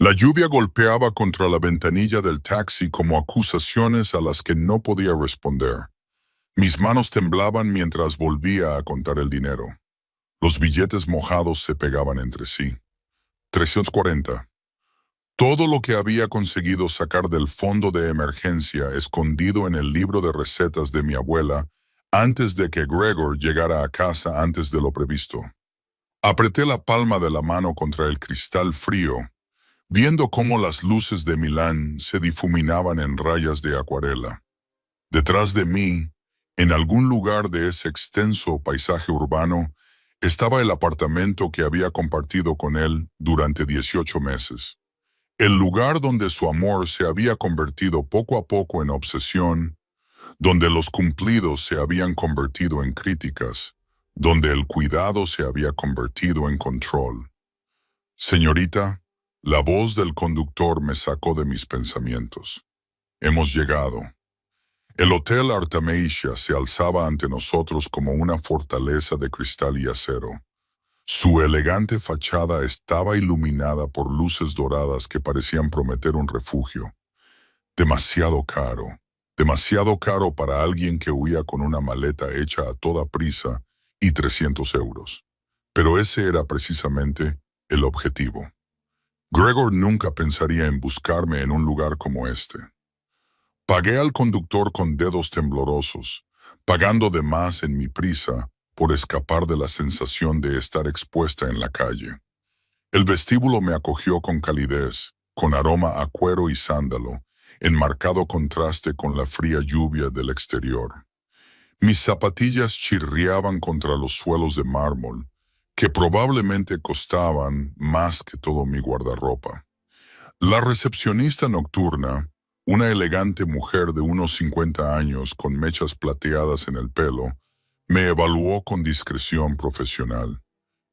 La lluvia golpeaba contra la ventanilla del taxi como acusaciones a las que no podía responder. Mis manos temblaban mientras volvía a contar el dinero. Los billetes mojados se pegaban entre sí. 340. Todo lo que había conseguido sacar del fondo de emergencia escondido en el libro de recetas de mi abuela antes de que Gregor llegara a casa antes de lo previsto. Apreté la palma de la mano contra el cristal frío, viendo cómo las luces de Milán se difuminaban en rayas de acuarela. Detrás de mí, en algún lugar de ese extenso paisaje urbano, estaba el apartamento que había compartido con él durante 18 meses. El lugar donde su amor se había convertido poco a poco en obsesión, donde los cumplidos se habían convertido en críticas, donde el cuidado se había convertido en control. Señorita, la voz del conductor me sacó de mis pensamientos. Hemos llegado. El Hotel Artemisia se alzaba ante nosotros como una fortaleza de cristal y acero. Su elegante fachada estaba iluminada por luces doradas que parecían prometer un refugio. Demasiado caro para alguien que huía con una maleta hecha a toda prisa y 300 euros. Pero ese era precisamente el objetivo. Gregor nunca pensaría en buscarme en un lugar como este. Pagué al conductor con dedos temblorosos, pagando de más en mi prisa por escapar de la sensación de estar expuesta en la calle. El vestíbulo me acogió con calidez, con aroma a cuero y sándalo, en marcado contraste con la fría lluvia del exterior. Mis zapatillas chirriaban contra los suelos de mármol, que probablemente costaban más que todo mi guardarropa. La recepcionista nocturna, una elegante mujer de unos 50 años con mechas plateadas en el pelo, me evaluó con discreción profesional.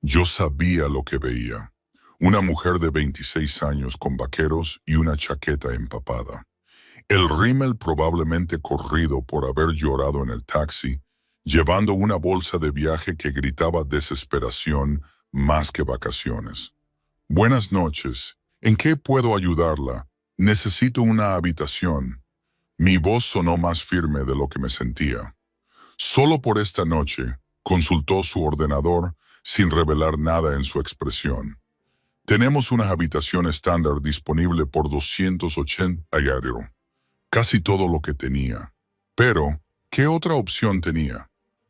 Yo sabía lo que veía. Una mujer de 26 años con vaqueros y una chaqueta empapada. El rímel probablemente corrido por haber llorado en el taxi, llevando una bolsa de viaje que gritaba desesperación más que vacaciones. Buenas noches. ¿En qué puedo ayudarla? Necesito una habitación. Mi voz sonó más firme de lo que me sentía. Solo por esta noche, consultó su ordenador sin revelar nada en su expresión. Tenemos una habitación estándar disponible por 280 €. Casi todo lo que tenía. Pero, ¿qué otra opción tenía?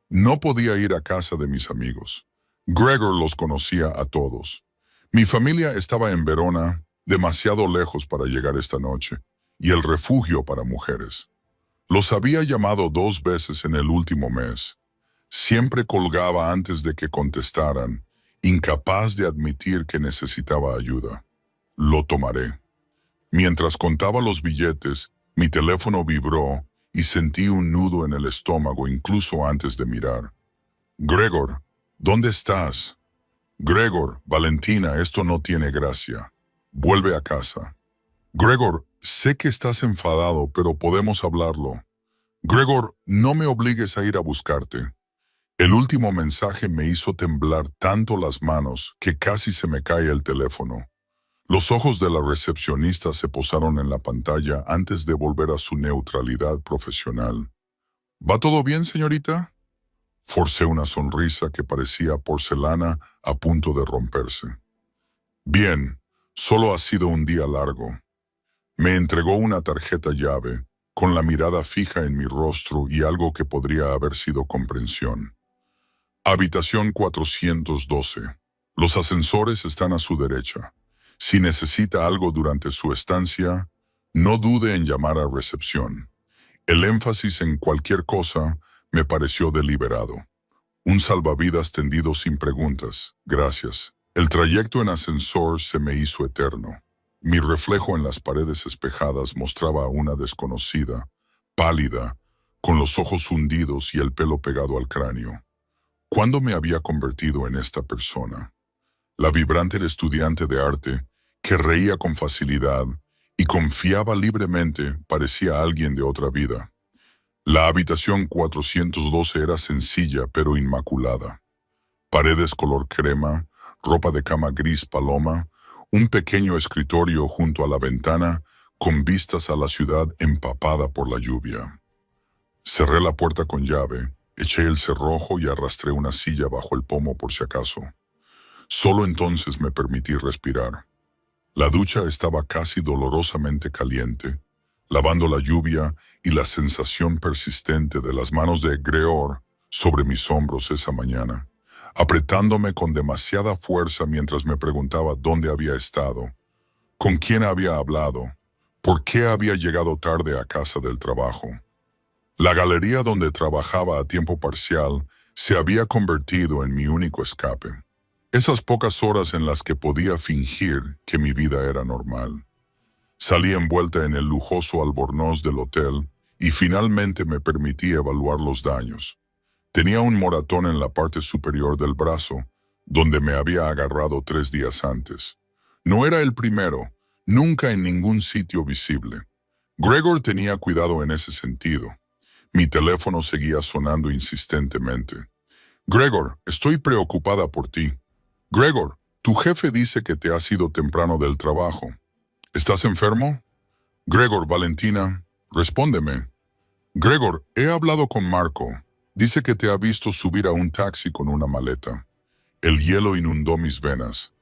No podía ir a casa de mis amigos. Gregor los conocía a todos. Mi familia estaba en Verona, demasiado lejos para llegar esta noche, y el refugio para mujeres. Los había llamado 2 veces en el último mes. Siempre colgaba antes de que contestaran, incapaz de admitir que necesitaba ayuda. Lo tomaré. Mientras contaba los billetes, mi teléfono vibró y sentí un nudo en el estómago incluso antes de mirar. Gregor, ¿dónde estás? Gregor, Valentina, esto no tiene gracia. Vuelve a casa. Gregor, sé que estás enfadado, pero podemos hablarlo. Gregor, no me obligues a ir a buscarte. El último mensaje me hizo temblar tanto las manos que casi se me cae el teléfono. Los ojos de la recepcionista se posaron en la pantalla antes de volver a su neutralidad profesional. ¿Va todo bien, señorita? Forcé una sonrisa que parecía porcelana a punto de romperse. Bien, solo ha sido un día largo. Me entregó una tarjeta llave, con la mirada fija en mi rostro y algo que podría haber sido comprensión. Habitación 412. Los ascensores están a su derecha. Si necesita algo durante su estancia, no dude en llamar a recepción. El énfasis en cualquier cosa me pareció deliberado. Un salvavidas tendido sin preguntas. Gracias. El trayecto en ascensor se me hizo eterno. Mi reflejo en las paredes espejadas mostraba a una desconocida, pálida, con los ojos hundidos y el pelo pegado al cráneo. ¿Cuándo me había convertido en esta persona? La vibrante estudiante de arte, que reía con facilidad y confiaba libremente, parecía alguien de otra vida. La habitación 412 era sencilla pero inmaculada. Paredes color crema, ropa de cama gris paloma, Un pequeño escritorio junto a la ventana con vistas a la ciudad empapada por la lluvia. Cerré la puerta con llave, eché el cerrojo y arrastré una silla bajo el pomo por si acaso. Solo entonces me permití respirar. La ducha estaba casi dolorosamente caliente, lavando la lluvia y la sensación persistente de las manos de Greor sobre mis hombros esa mañana, apretándome con demasiada fuerza mientras me preguntaba dónde había estado, con quién había hablado, por qué había llegado tarde a casa del trabajo. La galería donde trabajaba a tiempo parcial se había convertido en mi único escape. Esas pocas horas en las que podía fingir que mi vida era normal. Salí envuelta en el lujoso albornoz del hotel y finalmente me permití evaluar los daños. Tenía un moratón en la parte superior del brazo, donde me había agarrado 3 días antes. No era el primero, nunca en ningún sitio visible. Gregor tenía cuidado en ese sentido. Mi teléfono seguía sonando insistentemente. Gregor, estoy preocupada por ti. Gregor, tu jefe dice que te has ido temprano del trabajo. ¿Estás enfermo? Gregor, Valentina, respóndeme. Gregor, he hablado con Marco. Dice que te ha visto subir a un taxi con una maleta. El hielo inundó mis venas.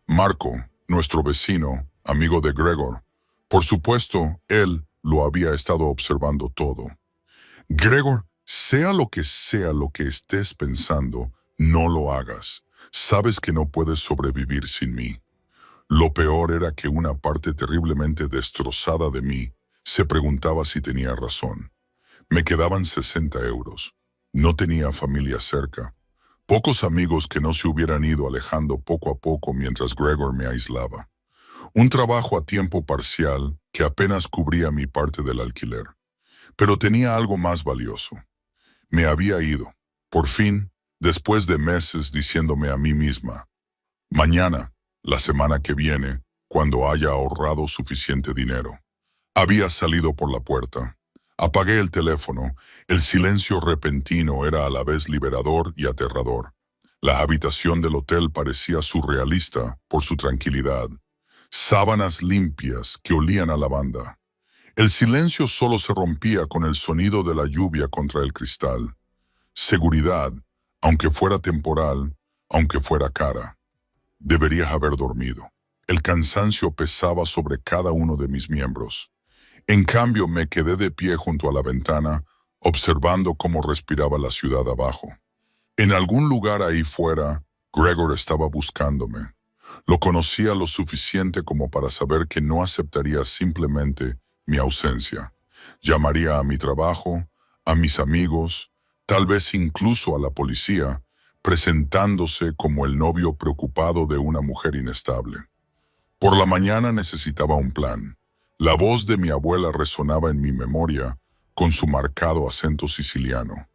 Marco, nuestro vecino, amigo de Gregor. Por supuesto, él lo había estado observando todo. Gregor, sea lo que estés pensando, no lo hagas. Sabes que no puedes sobrevivir sin mí. Lo peor era que una parte terriblemente destrozada de mí se preguntaba si tenía razón. Me quedaban 60 euros. No tenía familia cerca. Pocos amigos que no se hubieran ido alejando poco a poco mientras Gregor me aislaba. Un trabajo a tiempo parcial que apenas cubría mi parte del alquiler. Pero tenía algo más valioso. Me había ido, por fin, después de meses diciéndome a mí misma, mañana, la semana que viene, cuando haya ahorrado suficiente dinero. Había salido por la puerta. Apagué el teléfono. El silencio repentino era a la vez liberador y aterrador. La habitación del hotel parecía surrealista por su tranquilidad. Sábanas limpias que olían a lavanda. El silencio solo se rompía con el sonido de la lluvia contra el cristal. Seguridad, aunque fuera temporal, aunque fuera cara. Debería haber dormido. El cansancio pesaba sobre cada uno de mis miembros. En cambio, me quedé de pie junto a la ventana, observando cómo respiraba la ciudad abajo. En algún lugar ahí fuera, Gregor estaba buscándome. Lo conocía lo suficiente como para saber que no aceptaría simplemente mi ausencia. Llamaría a mi trabajo, a mis amigos, tal vez incluso a la policía, presentándose como el novio preocupado de una mujer inestable. Por la mañana necesitaba un plan. La voz de mi abuela resonaba en mi memoria con su marcado acento siciliano.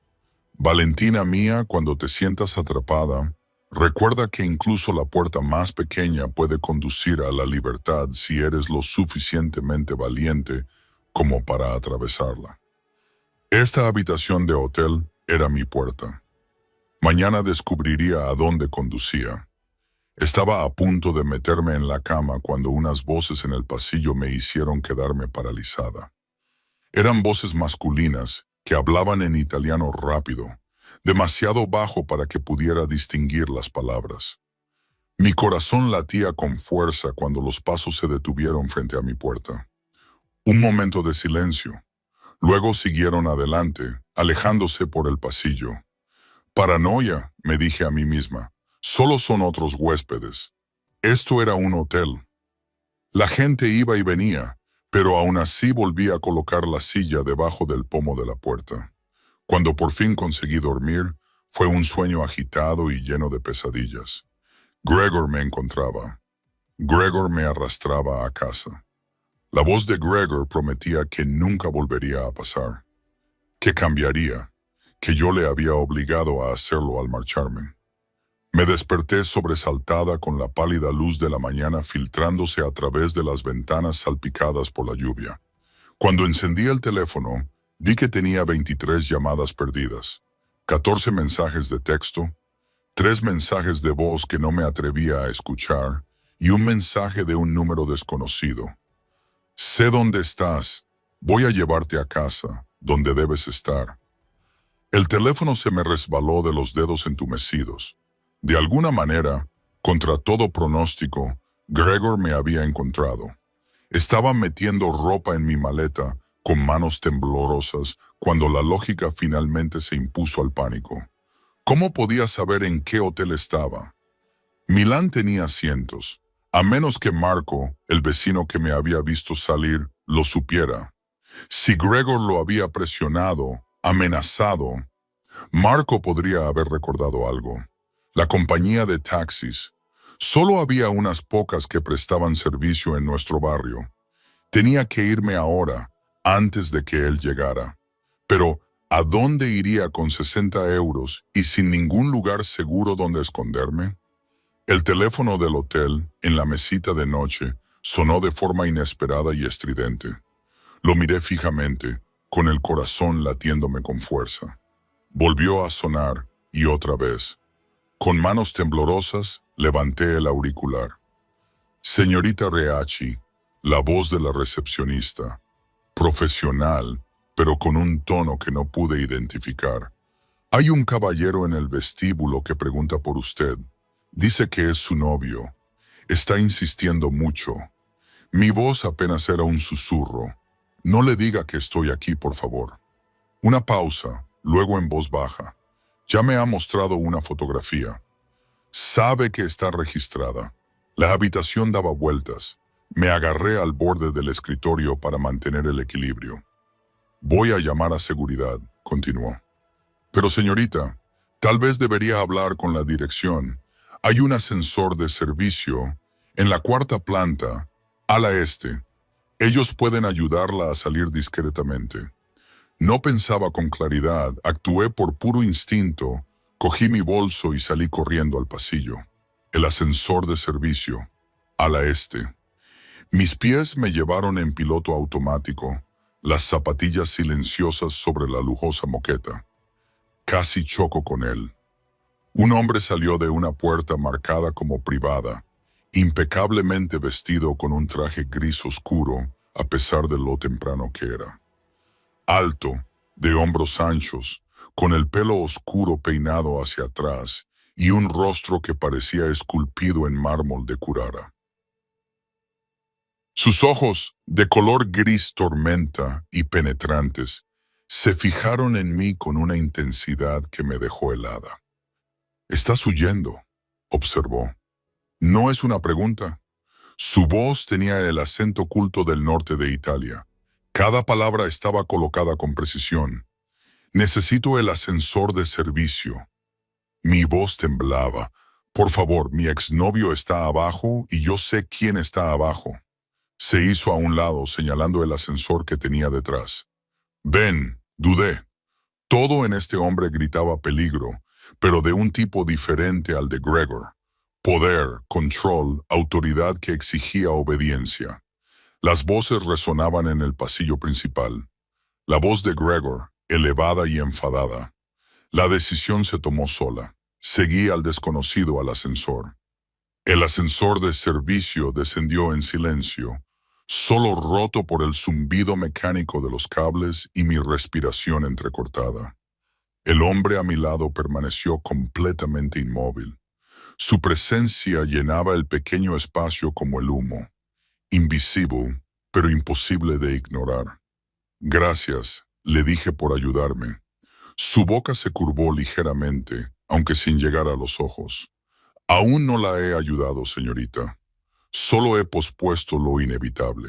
Valentina mía, cuando te sientas atrapada, recuerda que incluso la puerta más pequeña puede conducir a la libertad si eres lo suficientemente valiente como para atravesarla. Esta habitación de hotel era mi puerta. Mañana descubriría a dónde conducía. Estaba a punto de meterme en la cama cuando unas voces en el pasillo me hicieron quedarme paralizada. Eran voces masculinas que hablaban en italiano rápido, demasiado bajo para que pudiera distinguir las palabras. Mi corazón latía con fuerza cuando los pasos se detuvieron frente a mi puerta. Un momento de silencio. Luego siguieron adelante, alejándose por el pasillo. Paranoia, me dije a mí misma. Solo son otros huéspedes. Esto era un hotel. La gente iba y venía, pero aún así volví a colocar la silla debajo del pomo de la puerta. Cuando por fin conseguí dormir, fue un sueño agitado y lleno de pesadillas. Gregor me encontraba. Gregor me arrastraba a casa. La voz de Gregor prometía que nunca volvería a pasar. Que cambiaría. Que yo le había obligado a hacerlo al marcharme. Me desperté sobresaltada con la pálida luz de la mañana filtrándose a través de las ventanas salpicadas por la lluvia. Cuando encendí el teléfono, vi que tenía 23 llamadas perdidas, 14 mensajes de texto, 3 mensajes de voz que no me atrevía a escuchar y un mensaje de un número desconocido. Sé dónde estás. Voy a llevarte a casa, donde debes estar. El teléfono se me resbaló de los dedos entumecidos. De alguna manera, contra todo pronóstico, Gregor me había encontrado. Estaba metiendo ropa en mi maleta con manos temblorosas cuando la lógica finalmente se impuso al pánico. ¿Cómo podía saber en qué hotel estaba? Milán tenía asientos, a menos que Marco, el vecino que me había visto salir, lo supiera. Si Gregor lo había presionado, amenazado, Marco podría haber recordado algo. La compañía de taxis. Solo había unas pocas que prestaban servicio en nuestro barrio. Tenía que irme ahora, antes de que él llegara. Pero, ¿a dónde iría con 60 euros y sin ningún lugar seguro donde esconderme? El teléfono del hotel, en la mesita de noche, sonó de forma inesperada y estridente. Lo miré fijamente, con el corazón latiéndome con fuerza. Volvió a sonar, y otra vez. Con manos temblorosas, levanté el auricular. Señorita Reachi, la voz de la recepcionista. Profesional, pero con un tono que no pude identificar. Hay un caballero en el vestíbulo que pregunta por usted. Dice que es su novio. Está insistiendo mucho. Mi voz apenas era un susurro. No le diga que estoy aquí, por favor. Una pausa, luego en voz baja. Ya me ha mostrado una fotografía. Sabe que está registrada. La habitación daba vueltas. Me agarré al borde del escritorio para mantener el equilibrio. Voy a llamar a seguridad, continuó. Pero señorita, tal vez debería hablar con la dirección. Hay un ascensor de servicio en la 4ª planta, ala este. Ellos pueden ayudarla a salir discretamente. No pensaba con claridad, actué por puro instinto, cogí mi bolso y salí corriendo al pasillo. El ascensor de servicio, ala este. Mis pies me llevaron en piloto automático, las zapatillas silenciosas sobre la lujosa moqueta. Casi choco con él. Un hombre salió de una puerta marcada como privada, impecablemente vestido con un traje gris oscuro, a pesar de lo temprano que era. Alto, de hombros anchos, con el pelo oscuro peinado hacia atrás y un rostro que parecía esculpido en mármol de Carrara. Sus ojos, de color gris tormenta y penetrantes, se fijaron en mí con una intensidad que me dejó helada. «Estás huyendo», observó. No es una pregunta. Su voz tenía el acento culto del norte de Italia. Cada palabra estaba colocada con precisión. «Necesito el ascensor de servicio». Mi voz temblaba. «Por favor, mi exnovio está abajo y yo sé quién está abajo». Se hizo a un lado, señalando el ascensor que tenía detrás. «Ven», dudé. Todo en este hombre gritaba peligro, pero de un tipo diferente al de Gregor. Poder, control, autoridad que exigía obediencia. Las voces resonaban en el pasillo principal. La voz de Gregor, elevada y enfadada. La decisión se tomó sola. Seguí al desconocido al ascensor. El ascensor de servicio descendió en silencio, solo roto por el zumbido mecánico de los cables y mi respiración entrecortada. El hombre a mi lado permaneció completamente inmóvil. Su presencia llenaba el pequeño espacio como el humo, invisible, pero imposible de ignorar. «Gracias», le dije por ayudarme. Su boca se curvó ligeramente, aunque sin llegar a los ojos. «Aún no la he ayudado, señorita. Solo he pospuesto lo inevitable».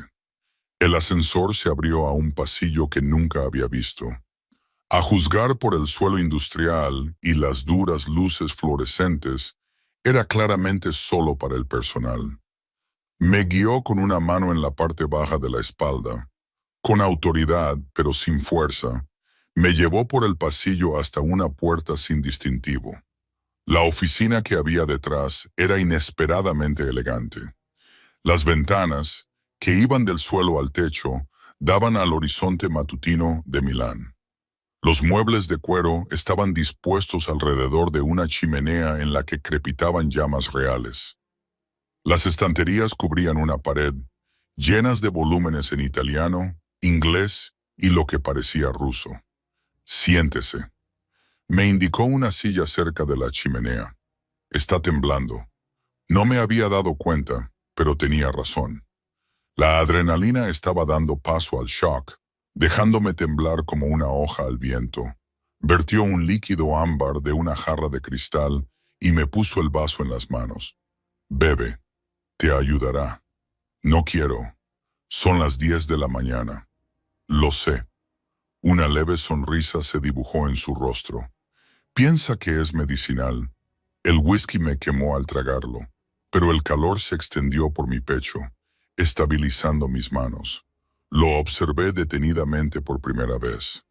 El ascensor se abrió a un pasillo que nunca había visto. A juzgar por el suelo industrial y las duras luces fluorescentes, era claramente solo para el personal. Me guió con una mano en la parte baja de la espalda. Con autoridad, pero sin fuerza, me llevó por el pasillo hasta una puerta sin distintivo. La oficina que había detrás era inesperadamente elegante. Las ventanas, que iban del suelo al techo, daban al horizonte matutino de Milán. Los muebles de cuero estaban dispuestos alrededor de una chimenea en la que crepitaban llamas reales. Las estanterías cubrían una pared, llenas de volúmenes en italiano, inglés y lo que parecía ruso. Siéntese. Me indicó una silla cerca de la chimenea. Está temblando. No me había dado cuenta, pero tenía razón. La adrenalina estaba dando paso al shock, dejándome temblar como una hoja al viento. Vertió un líquido ámbar de una jarra de cristal y me puso el vaso en las manos. Bebe, te ayudará. No quiero. Son las 10 de la mañana. Lo sé. Una leve sonrisa se dibujó en su rostro. Piensa que es medicinal. El whisky me quemó al tragarlo, pero el calor se extendió por mi pecho, estabilizando mis manos. Lo observé detenidamente por primera vez.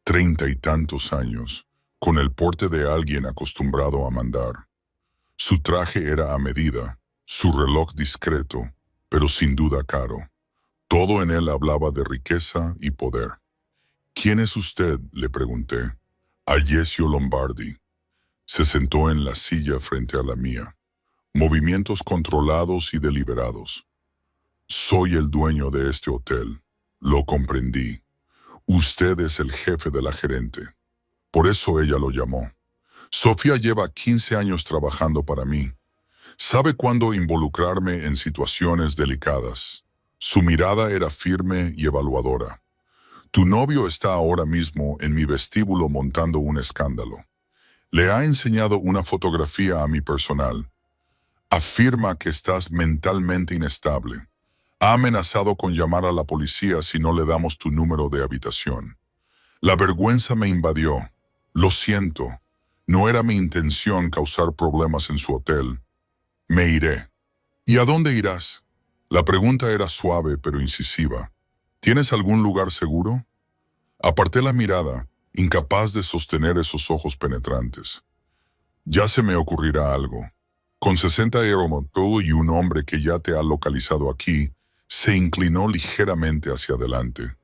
30 y tantos años, con el porte de alguien acostumbrado a mandar. Su traje era a medida, su reloj discreto, pero sin duda caro. Todo en él hablaba de riqueza y poder. ¿Quién es usted?, le pregunté. Alessio Lombardi. Se sentó en la silla frente a la mía. Movimientos controlados y deliberados. Soy el dueño de este hotel. Lo comprendí. Usted es el jefe de la gerente. Por eso ella lo llamó. Sofía lleva 15 años trabajando para mí. Sabe cuándo involucrarme en situaciones delicadas. Su mirada era firme y evaluadora. Tu novio está ahora mismo en mi vestíbulo montando un escándalo. Le ha enseñado una fotografía a mi personal. Afirma que estás mentalmente inestable. Ha amenazado con llamar a la policía si no le damos tu número de habitación. La vergüenza me invadió. Lo siento. No era mi intención causar problemas en su hotel. Me iré. ¿Y a dónde irás? La pregunta era suave pero incisiva. ¿Tienes algún lugar seguro? Aparté la mirada, incapaz de sostener esos ojos penetrantes. Ya se me ocurrirá algo. Con 60 aeromotos y un hombre que ya te ha localizado aquí, se inclinó ligeramente hacia adelante.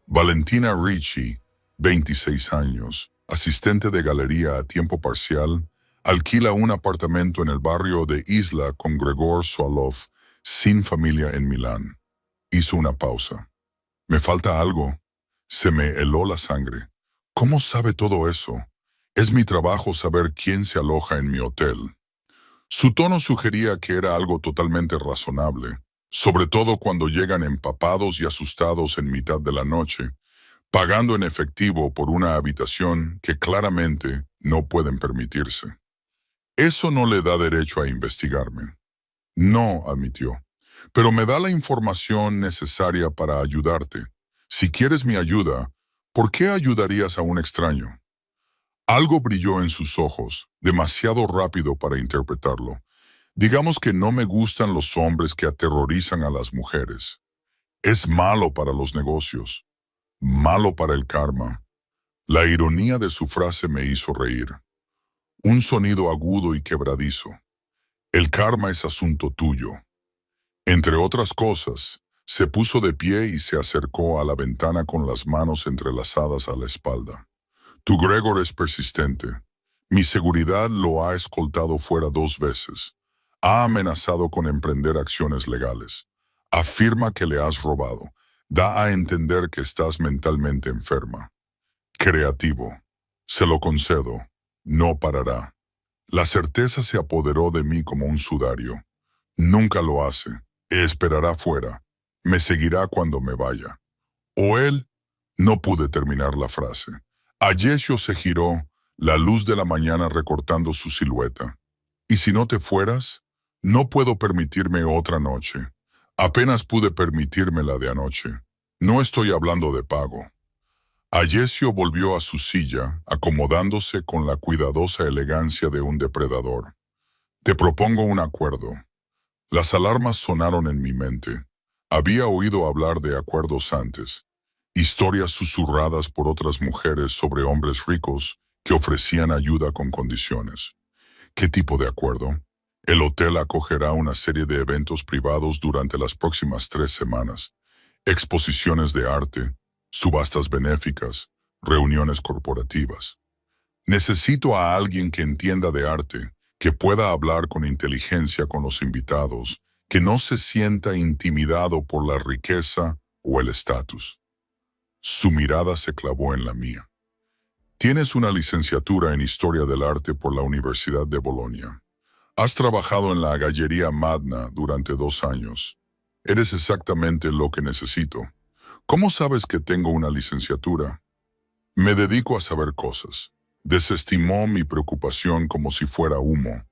Valentina Ricci, 26 años, asistente de galería a tiempo parcial, alquila un apartamento en el barrio de Isla con Gregor Soalov, sin familia en Milán. Hizo una pausa. ¿Me falta algo? Se me heló la sangre. ¿Cómo sabe todo eso? Es mi trabajo saber quién se aloja en mi hotel. Su tono sugería que era algo totalmente razonable, sobre todo cuando llegan empapados y asustados en mitad de la noche, pagando en efectivo por una habitación que claramente no pueden permitirse. Eso no le da derecho a investigarme. No, admitió, pero me da la información necesaria para ayudarte. Si quieres mi ayuda, ¿por qué ayudarías a un extraño? Algo brilló en sus ojos, demasiado rápido para interpretarlo. Digamos que no me gustan los hombres que aterrorizan a las mujeres. Es malo para los negocios, malo para el karma. La ironía de su frase me hizo reír. Un sonido agudo y quebradizo. El karma es asunto tuyo. Entre otras cosas, se puso de pie y se acercó a la ventana con las manos entrelazadas a la espalda. Tu Gregor es persistente. Mi seguridad lo ha escoltado fuera 2 veces. Ha amenazado con emprender acciones legales. Afirma que le has robado. Da a entender que estás mentalmente enferma. Creativo. Se lo concedo. No parará. La certeza se apoderó de mí como un sudario. Nunca lo hace. Esperará fuera. Me seguirá cuando me vaya. O él. No pude terminar la frase. Alessio se giró, la luz de la mañana recortando su silueta. ¿Y si no te fueras? No puedo permitirme otra noche. Apenas pude permitirme la de anoche. No estoy hablando de pago. Alessio volvió a su silla, acomodándose con la cuidadosa elegancia de un depredador. Te propongo un acuerdo. Las alarmas sonaron en mi mente. Había oído hablar de acuerdos antes. Historias susurradas por otras mujeres sobre hombres ricos que ofrecían ayuda con condiciones. ¿Qué tipo de acuerdo? El hotel acogerá una serie de eventos privados durante las próximas 3 semanas. Exposiciones de arte, subastas benéficas, reuniones corporativas. Necesito a alguien que entienda de arte, que pueda hablar con inteligencia con los invitados que no se sienta intimidado por la riqueza o el estatus. Su mirada se clavó en la mía. Tienes una licenciatura en Historia del Arte por la Universidad de Bolonia. Has trabajado en la Galleria Magna durante 2 años. Eres exactamente lo que necesito. ¿Cómo sabes que tengo una licenciatura? Me dedico a saber cosas. Desestimó mi preocupación como si fuera humo.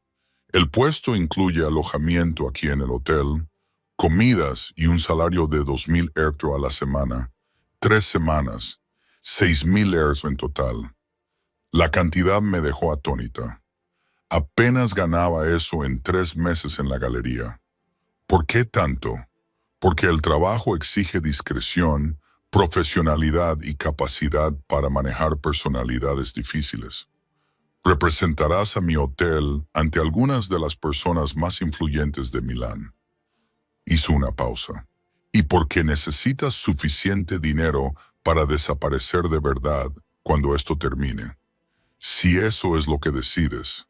El puesto incluye alojamiento aquí en el hotel, comidas y un salario de 2.000 € a la semana, 3 semanas, 6.000 € en total. La cantidad me dejó atónita. Apenas ganaba eso en 3 meses en la galería. ¿Por qué tanto? Porque el trabajo exige discreción, profesionalidad y capacidad para manejar personalidades difíciles. Representarás a mi hotel ante algunas de las personas más influyentes de Milán. Hizo una pausa. Y porque necesitas suficiente dinero para desaparecer de verdad cuando esto termine. Si eso es lo que decides.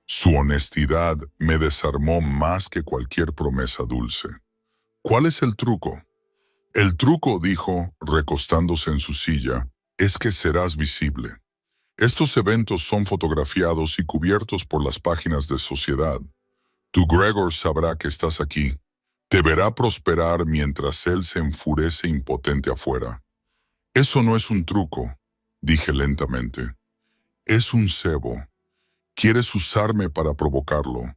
Su honestidad me desarmó más que cualquier promesa dulce. ¿Cuál es el truco? El truco, dijo, recostándose en su silla, es que serás visible. Estos eventos son fotografiados y cubiertos por las páginas de Sociedad. Tu Gregor sabrá que estás aquí. Te verá prosperar mientras él se enfurece impotente afuera. Eso no es un truco, dije lentamente. Es un cebo. Quieres usarme para provocarlo.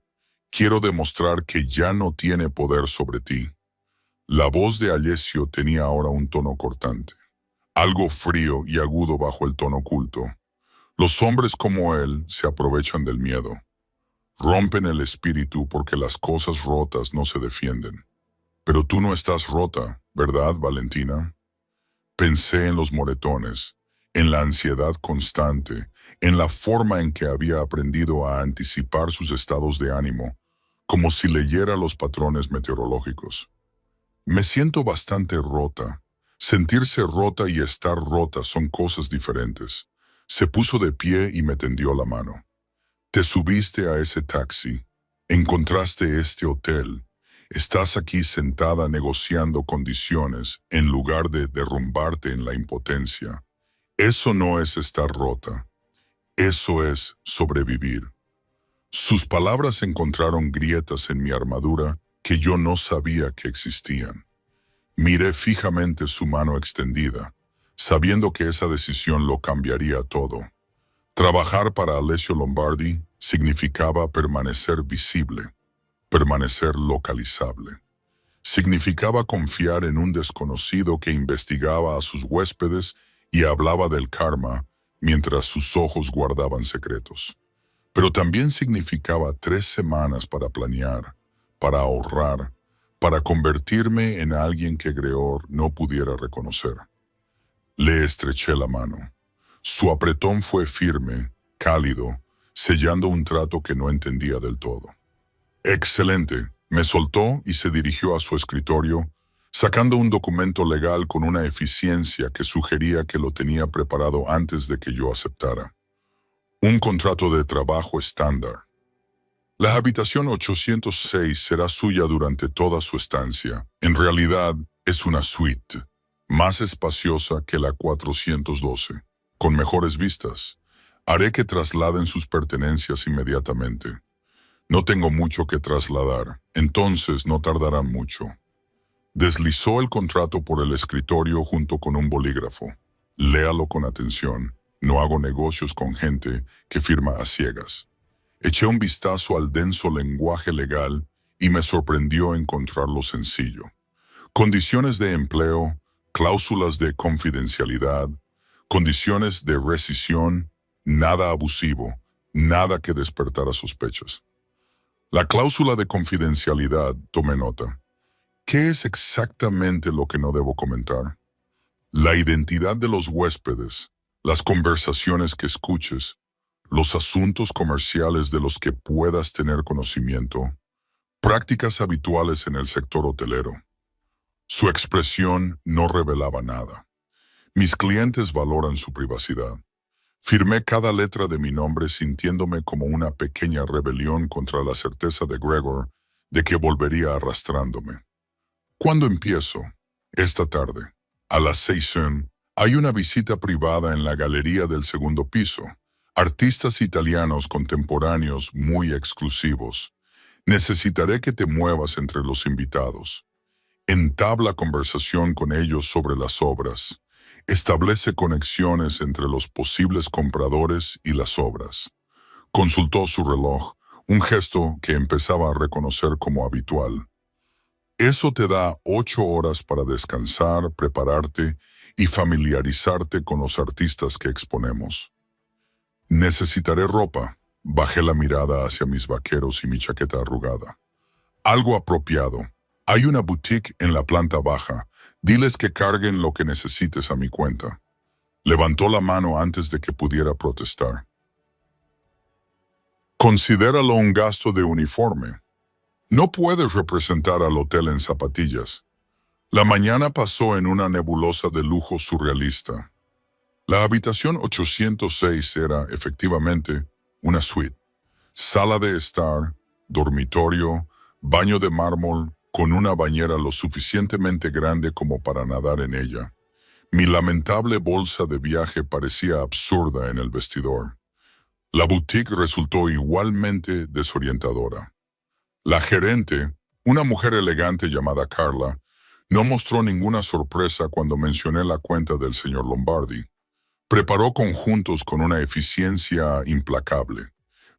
Quiero demostrar que ya no tiene poder sobre ti. La voz de Alessio tenía ahora un tono cortante, algo frío y agudo bajo el tono culto. Los hombres como él se aprovechan del miedo. Rompen el espíritu porque las cosas rotas no se defienden. Pero tú no estás rota, ¿verdad, Valentina? Pensé en los moretones, en la ansiedad constante, en la forma en que había aprendido a anticipar sus estados de ánimo, como si leyera los patrones meteorológicos. Me siento bastante rota. Sentirse rota y estar rota son cosas diferentes. Se puso de pie y me tendió la mano. Te subiste a ese taxi. Encontraste este hotel. Estás aquí sentada negociando condiciones en lugar de derrumbarte en la impotencia. Eso no es estar rota. Eso es sobrevivir. Sus palabras encontraron grietas en mi armadura que yo no sabía que existían. Miré fijamente su mano extendida, sabiendo que esa decisión lo cambiaría todo. Trabajar para Alessio Lombardi significaba permanecer visible, permanecer localizable. Significaba confiar en un desconocido que investigaba a sus huéspedes y hablaba del karma mientras sus ojos guardaban secretos. Pero también significaba 3 semanas para planear, para ahorrar, para convertirme en alguien que Greor no pudiera reconocer. Le estreché la mano. Su apretón fue firme, cálido, sellando un trato que no entendía del todo. «Excelente», me soltó y se dirigió a su escritorio, sacando un documento legal con una eficiencia que sugería que lo tenía preparado antes de que yo aceptara. Un contrato de trabajo estándar. La habitación 806 será suya durante toda su estancia. En realidad, es una suite, más espaciosa que la 412, con mejores vistas. Haré que trasladen sus pertenencias inmediatamente. No tengo mucho que trasladar, entonces no tardarán mucho. Deslizó el contrato por el escritorio junto con un bolígrafo. Léalo con atención. No hago negocios con gente que firma a ciegas. Eché un vistazo al denso lenguaje legal y me sorprendió encontrarlo sencillo. Condiciones de empleo, cláusulas de confidencialidad, condiciones de rescisión, nada abusivo, nada que despertara sospechas. La cláusula de confidencialidad, tomé nota. ¿Qué es exactamente lo que no debo comentar? La identidad de los huéspedes, las conversaciones que escuches, los asuntos comerciales de los que puedas tener conocimiento, prácticas habituales en el sector hotelero. Su expresión no revelaba nada. Mis clientes valoran su privacidad. Firmé cada letra de mi nombre sintiéndome como una pequeña rebelión contra la certeza de Gregor de que volvería arrastrándome. ¿Cuándo empiezo? Esta tarde. A las 6 hay una visita privada en la galería del segundo piso. Artistas italianos contemporáneos muy exclusivos. Necesitaré que te muevas entre los invitados. Entabla conversación con ellos sobre las obras. Establece conexiones entre los posibles compradores y las obras. Consultó su reloj, un gesto que empezaba a reconocer como habitual. Eso te da 8 horas para descansar, prepararte y familiarizarte con los artistas que exponemos. Necesitaré ropa. Bajé la mirada hacia mis vaqueros y mi chaqueta arrugada. Algo apropiado. Hay una boutique en la planta baja. Diles que carguen lo que necesites a mi cuenta. Levantó la mano antes de que pudiera protestar. Considéralo un gasto de uniforme. No puedes representar al hotel en zapatillas. La mañana pasó en una nebulosa de lujo surrealista. La habitación 806 era, efectivamente, una suite. Sala de estar, dormitorio, baño de mármol, con una bañera lo suficientemente grande como para nadar en ella. Mi lamentable bolsa de viaje parecía absurda en el vestidor. La boutique resultó igualmente desorientadora. La gerente, una mujer elegante llamada Carla, no mostró ninguna sorpresa cuando mencioné la cuenta del señor Lombardi. Preparó conjuntos con una eficiencia implacable.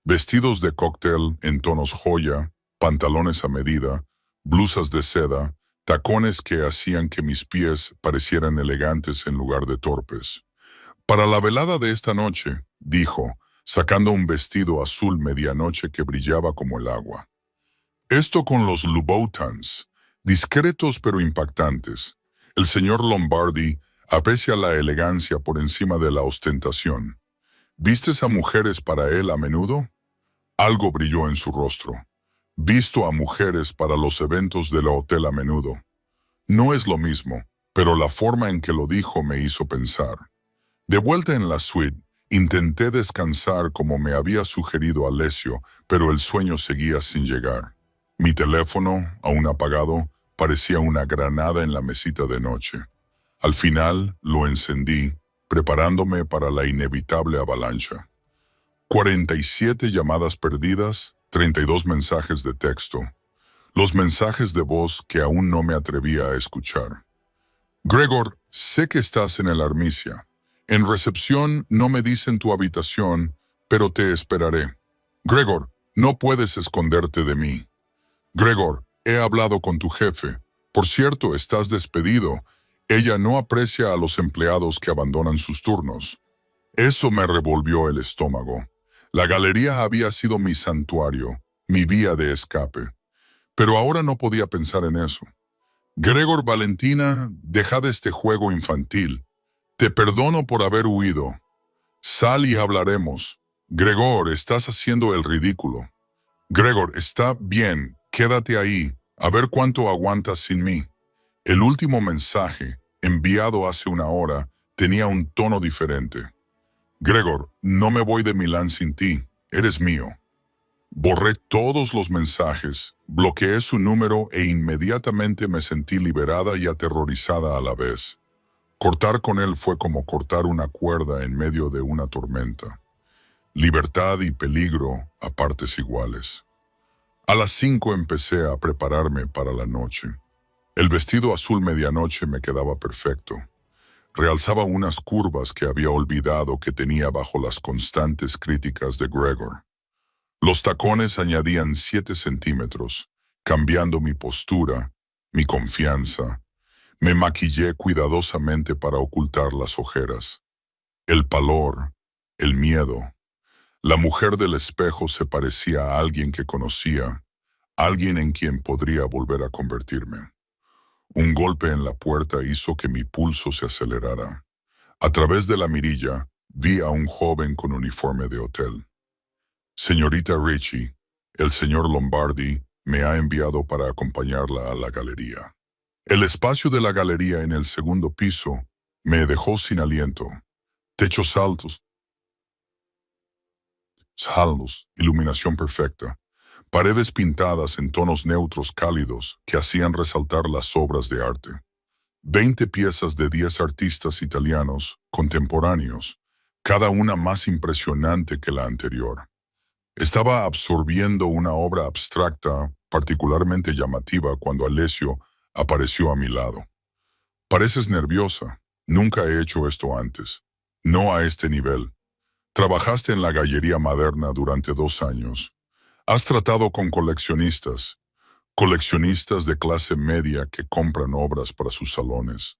Vestidos de cóctel en tonos joya, pantalones a medida, blusas de seda, tacones que hacían que mis pies parecieran elegantes en lugar de torpes. Para la velada de esta noche, dijo, sacando un vestido azul medianoche que brillaba como el agua. Esto con los Louboutins, discretos pero impactantes. El señor Lombardi aprecia la elegancia por encima de la ostentación. ¿Vistes a mujeres para él a menudo? Algo brilló en su rostro. Visto a mujeres para los eventos del hotel a menudo. No es lo mismo, pero la forma en que lo dijo me hizo pensar. De vuelta en la suite, intenté descansar como me había sugerido Alessio, pero el sueño seguía sin llegar. Mi teléfono, aún apagado, parecía una granada en la mesita de noche. Al final, lo encendí, preparándome para la inevitable avalancha. 47 llamadas perdidas, 32 mensajes de texto. Los mensajes de voz que aún no me atrevía a escuchar. Gregor, sé que estás en el Armicia. En recepción no me dicen tu habitación, pero te esperaré. Gregor, no puedes esconderte de mí. Gregor, he hablado con tu jefe. Por cierto, estás despedido. Ella no aprecia a los empleados que abandonan sus turnos. Eso me revolvió el estómago. La galería había sido mi santuario, mi vía de escape. Pero ahora no podía pensar en eso. Gregor, Valentina, dejad este juego infantil. Te perdono por haber huido. Sal y hablaremos. Gregor, estás haciendo el ridículo. Gregor, está bien, quédate ahí, a ver cuánto aguantas sin mí. El último mensaje, enviado hace una hora, tenía un tono diferente. Gregor, no me voy de Milán sin ti, eres mío. Borré todos los mensajes, bloqueé su número e inmediatamente me sentí liberada y aterrorizada a la vez. Cortar con él fue como cortar una cuerda en medio de una tormenta. Libertad y peligro a partes iguales. A las 5 empecé a prepararme para la noche. El vestido azul medianoche me quedaba perfecto. Realzaba unas curvas que había olvidado que tenía bajo las constantes críticas de Gregor. Los tacones añadían 7 centímetros, cambiando mi postura, mi confianza. Me maquillé cuidadosamente para ocultar las ojeras. El pavor, el miedo. La mujer del espejo se parecía a alguien que conocía, alguien en quien podría volver a convertirme. Un golpe en la puerta hizo que mi pulso se acelerara. A través de la mirilla, vi a un joven con uniforme de hotel. Señorita Ricci, el señor Lombardi me ha enviado para acompañarla a la galería. El espacio de la galería en el segundo piso me dejó sin aliento. Techos altos, iluminación perfecta. Paredes pintadas en tonos neutros cálidos que hacían resaltar las obras de arte. 20 piezas de 10 artistas italianos contemporáneos, cada una más impresionante que la anterior. Estaba absorbiendo una obra abstracta particularmente llamativa cuando Alessio apareció a mi lado. Pareces nerviosa. Nunca he hecho esto antes. No a este nivel. Trabajaste en la gallería moderna durante 2 años. Has tratado con coleccionistas de clase media que compran obras para sus salones.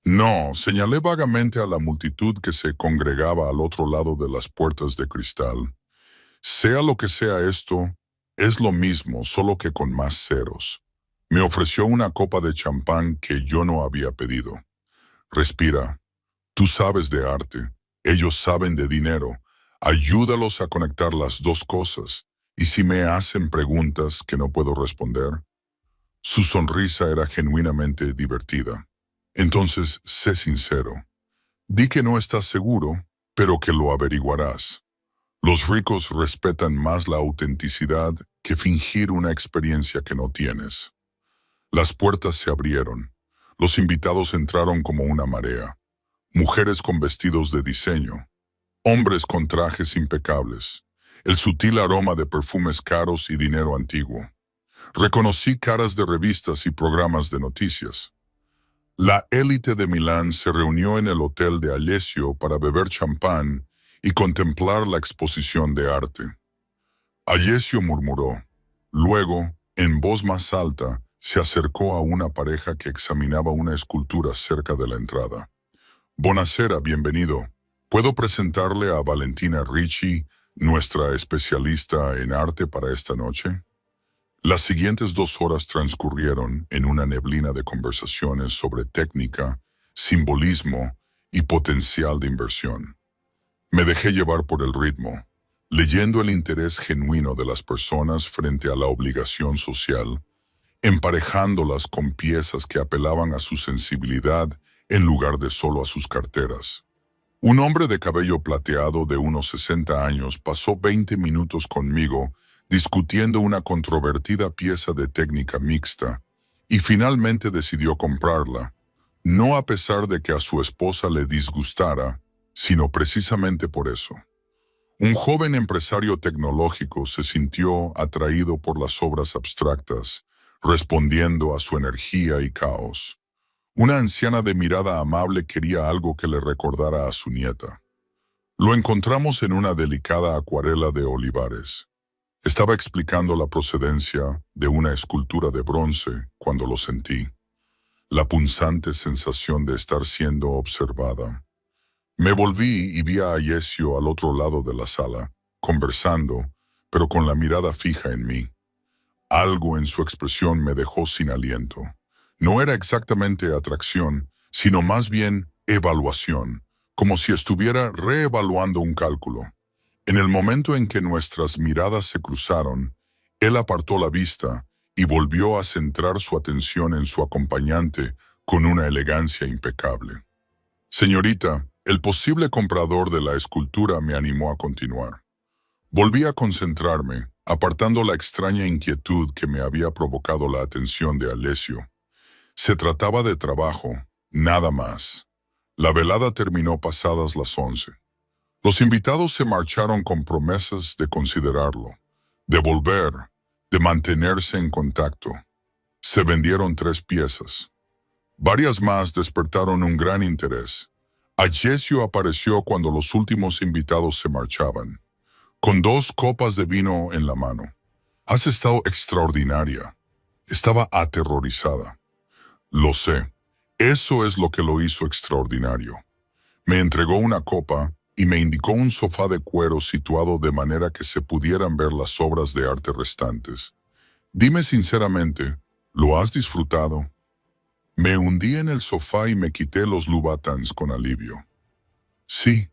No, señalé vagamente a la multitud que se congregaba al otro lado de las puertas de cristal. Sea lo que sea esto, es lo mismo, solo que con más ceros. Me ofreció una copa de champán que yo no había pedido. Respira. Tú sabes de arte. Ellos saben de dinero. Ayúdalos a conectar las dos cosas. Y si me hacen preguntas que no puedo responder. Su sonrisa era genuinamente divertida. Entonces, sé sincero. Di que no estás seguro, pero que lo averiguarás. Los ricos respetan más la autenticidad que fingir una experiencia que no tienes. Las puertas se abrieron. Los invitados entraron como una marea. Mujeres con vestidos de diseño. Hombres con trajes impecables. El sutil aroma de perfumes caros y dinero antiguo. Reconocí caras de revistas y programas de noticias. La élite de Milán se reunió en el hotel de Alessio para beber champán y contemplar la exposición de arte. Alessio murmuró. Luego, en voz más alta, se acercó a una pareja que examinaba una escultura cerca de la entrada. Buonasera, bienvenido. ¿Puedo presentarle a Valentina Ricci, nuestra especialista en arte para esta noche? Las siguientes 2 horas transcurrieron en una neblina de conversaciones sobre técnica, simbolismo y potencial de inversión. Me dejé llevar por el ritmo, leyendo el interés genuino de las personas frente a la obligación social, emparejándolas con piezas que apelaban a su sensibilidad en lugar de solo a sus carteras. Un hombre de cabello plateado de unos 60 años pasó 20 minutos conmigo discutiendo una controvertida pieza de técnica mixta y finalmente decidió comprarla, no a pesar de que a su esposa le disgustara, sino precisamente por eso. Un joven empresario tecnológico se sintió atraído por las obras abstractas, respondiendo a su energía y caos. Una anciana de mirada amable quería algo que le recordara a su nieta. Lo encontramos en una delicada acuarela de olivares. Estaba explicando la procedencia de una escultura de bronce cuando lo sentí. La punzante sensación de estar siendo observada. Me volví y vi a Alessio al otro lado de la sala, conversando, pero con la mirada fija en mí. Algo en su expresión me dejó sin aliento. No era exactamente atracción, sino más bien evaluación, como si estuviera reevaluando un cálculo. En el momento en que nuestras miradas se cruzaron, él apartó la vista y volvió a centrar su atención en su acompañante con una elegancia impecable. Señorita, el posible comprador de la escultura me animó a continuar. Volví a concentrarme, apartando la extraña inquietud que me había provocado la atención de Alessio. Se trataba de trabajo, nada más. La velada terminó pasadas las 11. Los invitados se marcharon con promesas de considerarlo, de volver, de mantenerse en contacto. Se vendieron 3 piezas. Varias más despertaron un gran interés. Alessio apareció cuando los últimos invitados se marchaban, con 2 copas de vino en la mano. Has estado extraordinaria. Estaba aterrorizada. Lo sé. Eso es lo que lo hizo extraordinario. Me entregó una copa y me indicó un sofá de cuero situado de manera que se pudieran ver las obras de arte restantes. Dime sinceramente, ¿lo has disfrutado? Me hundí en el sofá y me quité los Louboutins con alivio. Sí,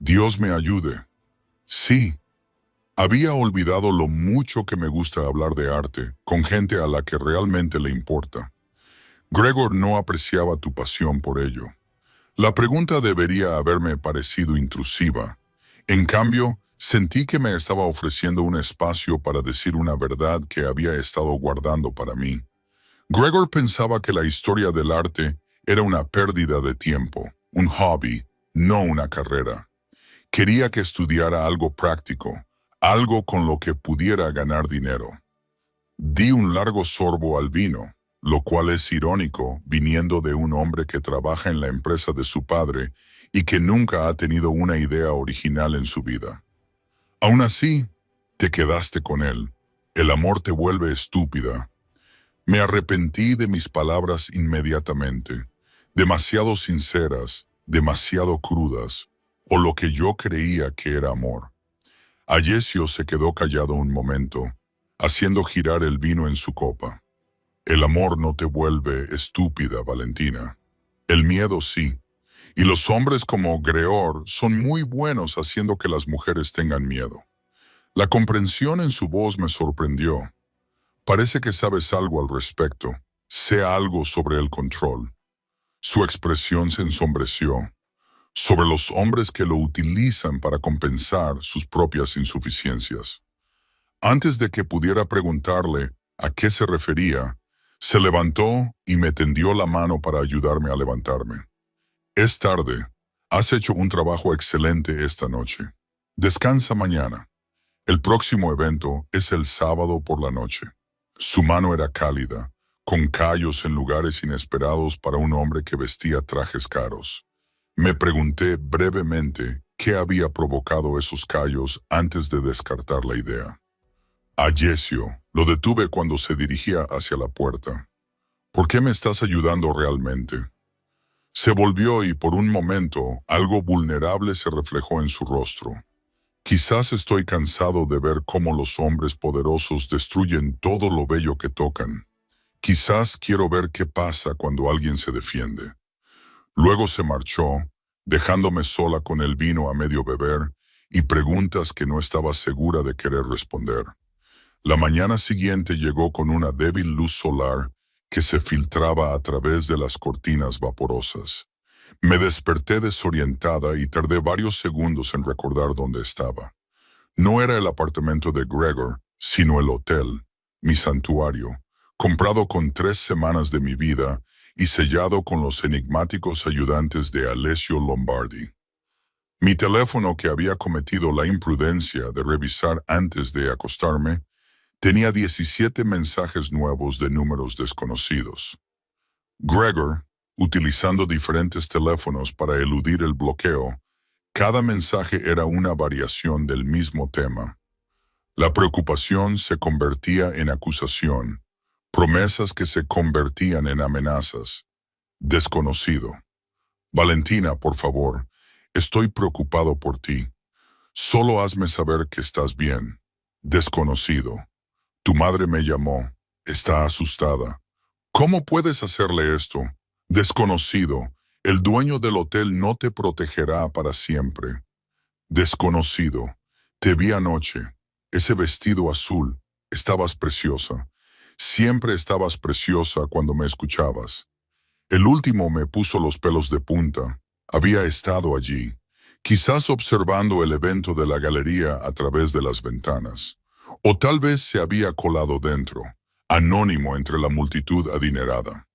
Dios me ayude. Sí. Había olvidado lo mucho que me gusta hablar de arte con gente a la que realmente le importa. Gregor no apreciaba tu pasión por ello. La pregunta debería haberme parecido intrusiva. En cambio, Sentí que me estaba ofreciendo un espacio para decir una verdad que había estado guardando para mí. Gregor pensaba que la historia del arte era una pérdida de tiempo, un hobby, no una carrera. Quería que estudiara algo práctico, algo con lo que pudiera ganar dinero. Di un largo sorbo al vino, lo cual es irónico viniendo de un hombre que trabaja en la empresa de su padre y que nunca ha tenido una idea original en su vida. Aún así, te quedaste con él. El amor te vuelve estúpida. Me arrepentí de mis palabras inmediatamente, demasiado sinceras, demasiado crudas, o lo que yo creía que era amor. Ayesio se quedó callado un momento, haciendo girar el vino en su copa. El amor no te vuelve estúpida, Valentina. El miedo sí. Y los hombres como Greor son muy buenos haciendo que las mujeres tengan miedo. La comprensión en su voz me sorprendió. Parece que sabes algo al respecto. Sé algo sobre el control. Su expresión se ensombreció. Sobre los hombres que lo utilizan para compensar sus propias insuficiencias. Antes de que pudiera preguntarle a qué se refería, se levantó y me tendió la mano para ayudarme a levantarme. Es tarde. Has hecho un trabajo excelente esta noche. Descansa mañana. El próximo evento es el sábado por la noche. Su mano era cálida, con callos en lugares inesperados para un hombre que vestía trajes caros. Me pregunté brevemente qué había provocado esos callos antes de descartar la idea. Ayesio, lo detuve cuando se dirigía hacia la puerta. ¿Por qué me estás ayudando realmente? Se volvió y por un momento algo vulnerable se reflejó en su rostro. Quizás estoy cansado de ver cómo los hombres poderosos destruyen todo lo bello que tocan. Quizás quiero ver qué pasa cuando alguien se defiende. Luego se marchó, dejándome sola con el vino a medio beber y preguntas que no estaba segura de querer responder. La mañana siguiente llegó con una débil luz solar que se filtraba a través de las cortinas vaporosas. Me desperté desorientada y tardé varios segundos en recordar dónde estaba. No era el apartamento de Gregor, sino el hotel, mi santuario, comprado con 3 semanas de mi vida y sellado con los enigmáticos ayudantes de Alessio Lombardi. Mi teléfono, que había cometido la imprudencia de revisar antes de acostarme, tenía 17 mensajes nuevos de números desconocidos. Gregor, utilizando diferentes teléfonos para eludir el bloqueo, cada mensaje era una variación del mismo tema. La preocupación se convertía en acusación, promesas que se convertían en amenazas. Desconocido. Valentina, por favor, estoy preocupado por ti. Solo hazme saber que estás bien. Desconocido. Tu madre me llamó. Está asustada. ¿Cómo puedes hacerle esto? Desconocido. El dueño del hotel no te protegerá para siempre. Desconocido. Te vi anoche. Ese vestido azul. Estabas preciosa. Siempre estabas preciosa cuando me escuchabas. El último me puso los pelos de punta. Había estado allí, quizás observando el evento de la galería a través de las ventanas. O tal vez se había colado dentro, anónimo entre la multitud adinerada.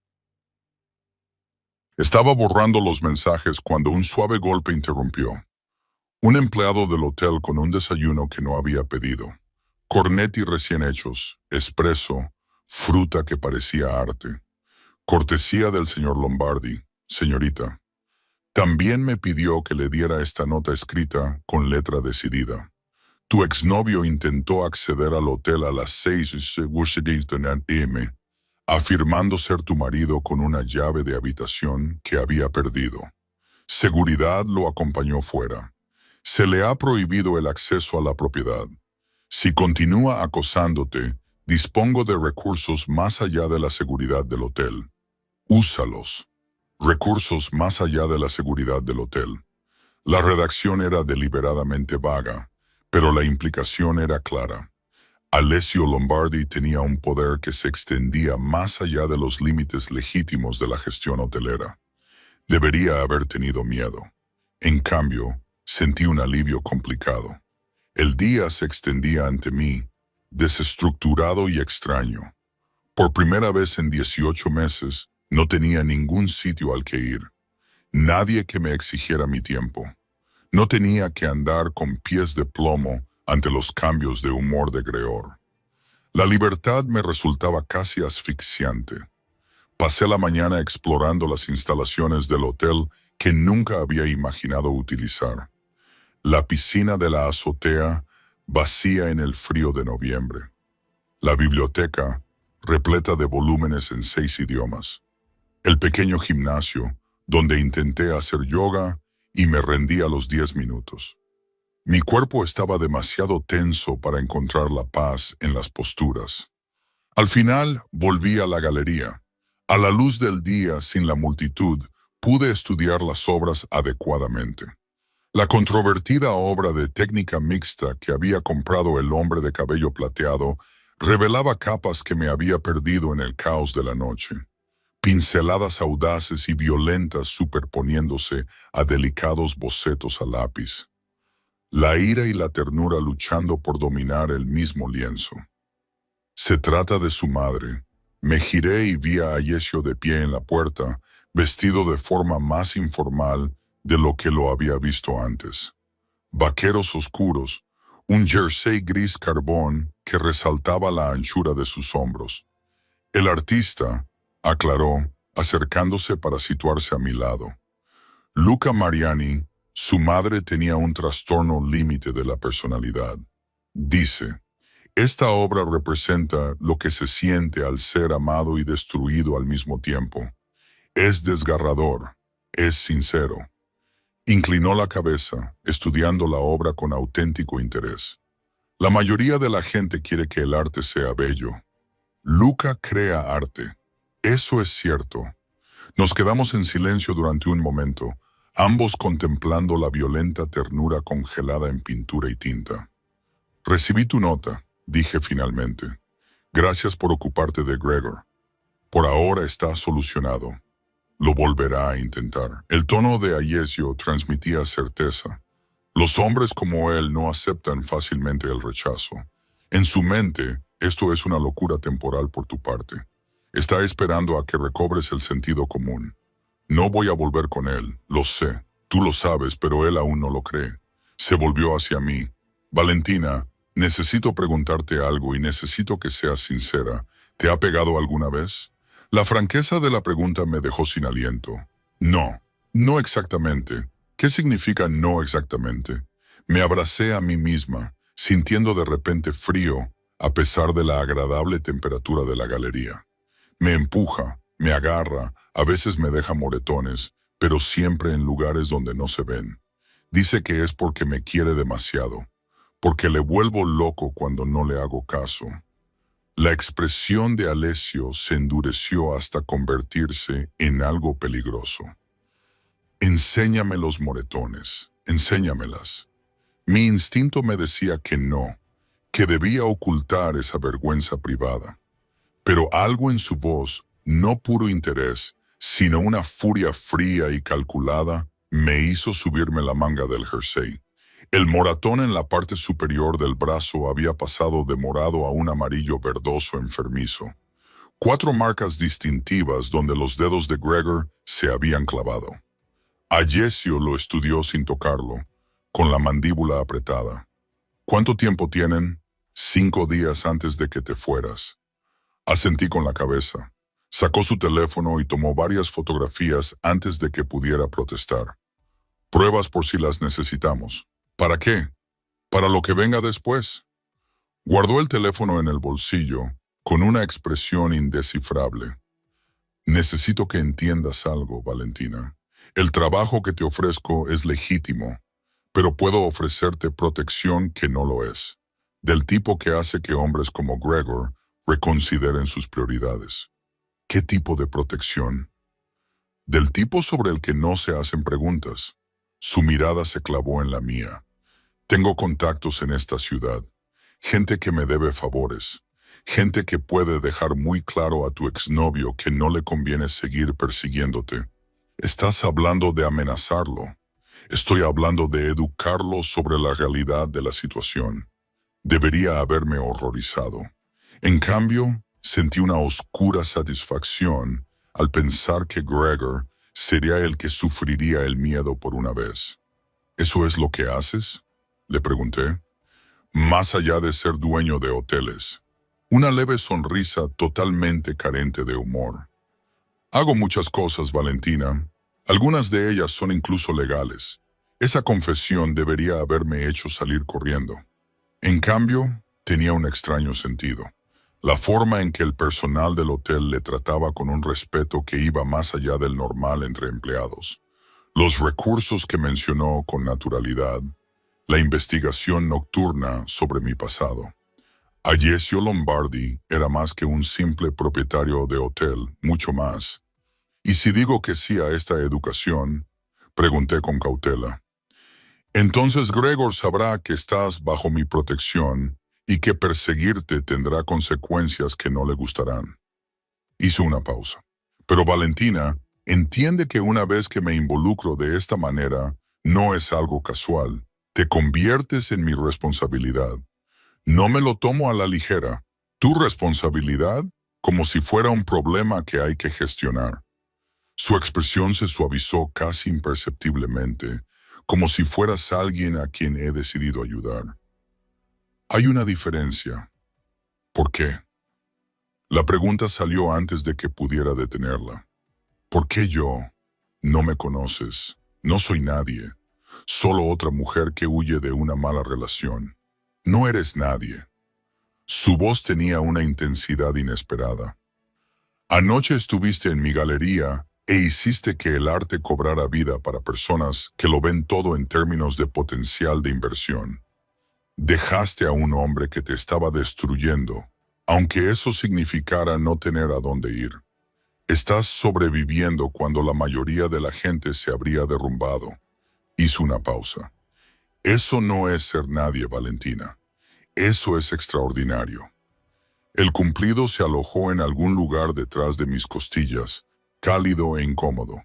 Estaba borrando los mensajes cuando un suave golpe interrumpió. Un empleado del hotel con un desayuno que no había pedido. Cornetti recién hechos, espresso, fruta que parecía arte. Cortesía del señor Lombardi, señorita. También me pidió que le diera esta nota escrita con letra decidida. Tu exnovio intentó acceder al hotel a las 6:00 p.m., afirmando ser tu marido con una llave de habitación que había perdido. Seguridad lo acompañó fuera. Se le ha prohibido el acceso a la propiedad. Si continúa acosándote, dispongo de recursos más allá de la seguridad del hotel. Úsalos. Recursos más allá de la seguridad del hotel. La redacción era deliberadamente vaga, pero la implicación era clara. Alessio Lombardi tenía un poder que se extendía más allá de los límites legítimos de la gestión hotelera. Debería haber tenido miedo. En cambio, sentí un alivio complicado. El día se extendía ante mí, desestructurado y extraño. Por primera vez en 18 meses, no tenía ningún sitio al que ir. Nadie que me exigiera mi tiempo. No tenía que andar con pies de plomo ante los cambios de humor de Greor. La libertad me resultaba casi asfixiante. Pasé la mañana explorando las instalaciones del hotel que nunca había imaginado utilizar. La piscina de la azotea, vacía en el frío de noviembre. La biblioteca, repleta de volúmenes en 6 idiomas. El pequeño gimnasio, donde intenté hacer yoga y me rendí a los 10 minutos. Mi cuerpo estaba demasiado tenso para encontrar la paz en las posturas. Al final, volví a la galería. A la luz del día, sin la multitud, pude estudiar las obras adecuadamente. La controvertida obra de técnica mixta que había comprado el hombre de cabello plateado revelaba capas que me había perdido en el caos de la noche. Pinceladas audaces y violentas superponiéndose a delicados bocetos a lápiz. La ira y la ternura luchando por dominar el mismo lienzo. Se trata de su madre. Me giré y vi a Ayesio de pie en la puerta, vestido de forma más informal de lo que lo había visto antes. Vaqueros oscuros, un jersey gris carbón que resaltaba la anchura de sus hombros. El artista, aclaró, acercándose para situarse a mi lado. Luca Mariani, su madre tenía un trastorno límite de la personalidad. Dice, esta obra representa lo que se siente al ser amado y destruido al mismo tiempo. Es desgarrador, es sincero. Inclinó la cabeza, estudiando la obra con auténtico interés. La mayoría de la gente quiere que el arte sea bello. Luca crea arte. Eso es cierto. Nos quedamos en silencio durante un momento, ambos contemplando la violenta ternura congelada en pintura y tinta. Recibí tu nota, dije finalmente. Gracias por ocuparte de Gregor. Por ahora está solucionado. Lo volverá a intentar. El tono de Ayesio transmitía certeza. Los hombres como él no aceptan fácilmente el rechazo. En su mente, esto es una locura temporal por tu parte. Está esperando a que recobres el sentido común. No voy a volver con él, lo sé. Tú lo sabes, pero él aún no lo cree. Se volvió hacia mí. Valentina, necesito preguntarte algo y necesito que seas sincera. ¿Te ha pegado alguna vez? La franqueza de la pregunta me dejó sin aliento. No, no exactamente. ¿Qué significa no exactamente? Me abracé a mí misma, sintiendo de repente frío, a pesar de la agradable temperatura de la galería. Me empuja, me agarra, a veces me deja moretones, pero siempre en lugares donde no se ven. Dice que es porque me quiere demasiado, porque le vuelvo loco cuando no le hago caso. La expresión de Alessio se endureció hasta convertirse en algo peligroso. Enséñame los moretones, enséñamelas. Mi instinto me decía que no, que debía ocultar esa vergüenza privada. Pero algo en su voz, no puro interés, sino una furia fría y calculada, me hizo subirme la manga del jersey. El moratón en la parte superior del brazo había pasado de morado a un amarillo verdoso enfermizo. 4 marcas distintivas donde los dedos de Gregor se habían clavado. Ayesio lo estudió sin tocarlo, con la mandíbula apretada. ¿Cuánto tiempo tienen? 5 días antes de que te fueras. Asentí con la cabeza. Sacó su teléfono y tomó varias fotografías antes de que pudiera protestar. Pruebas por si las necesitamos. ¿Para qué? Para lo que venga después. Guardó el teléfono en el bolsillo, con una expresión indescifrable. Necesito que entiendas algo, Valentina. El trabajo que te ofrezco es legítimo, pero puedo ofrecerte protección que no lo es, del tipo que hace que hombres como Gregor reconsideren sus prioridades. ¿Qué tipo de protección? Del tipo sobre el que no se hacen preguntas. Su mirada se clavó en la mía. Tengo contactos en esta ciudad, gente que me debe favores, gente que puede dejar muy claro a tu exnovio que no le conviene seguir persiguiéndote. Estás hablando de amenazarlo. Estoy hablando de educarlo sobre la realidad de la situación. Debería haberme horrorizado. En cambio, sentí una oscura satisfacción al pensar que Gregor sería el que sufriría el miedo por una vez. ¿Eso es lo que haces?, le pregunté. Más allá de ser dueño de hoteles. Una leve sonrisa totalmente carente de humor. Hago muchas cosas, Valentina. Algunas de ellas son incluso legales. Esa confesión debería haberme hecho salir corriendo. En cambio, tenía un extraño sentido. La forma en que el personal del hotel le trataba con un respeto que iba más allá del normal entre empleados. Los recursos que mencionó con naturalidad. La investigación nocturna sobre mi pasado. Alessio Lombardi era más que un simple propietario de hotel, mucho más. ¿Y si digo que sí a esta educación?, pregunté con cautela. Entonces Gregor sabrá que estás bajo mi protección y que perseguirte tendrá consecuencias que no le gustarán. Hizo una pausa. Pero Valentina, entiende que una vez que me involucro de esta manera, no es algo casual. Te conviertes en mi responsabilidad. No me lo tomo a la ligera. Tu responsabilidad, como si fuera un problema que hay que gestionar. Su expresión se suavizó casi imperceptiblemente, como si fueras alguien a quien he decidido ayudar. Hay una diferencia. ¿Por qué? La pregunta salió antes de que pudiera detenerla. ¿Por qué yo? No me conoces. No soy nadie. Solo otra mujer que huye de una mala relación. No eres nadie. Su voz tenía una intensidad inesperada. Anoche estuviste en mi galería e hiciste que el arte cobrara vida para personas que lo ven todo en términos de potencial de inversión. Dejaste a un hombre que te estaba destruyendo, aunque eso significara no tener a dónde ir. Estás sobreviviendo cuando la mayoría de la gente se habría derrumbado. Hizo una pausa. Eso no es ser nadie, Valentina. Eso es extraordinario. El cumplido se alojó en algún lugar detrás de mis costillas, cálido e incómodo.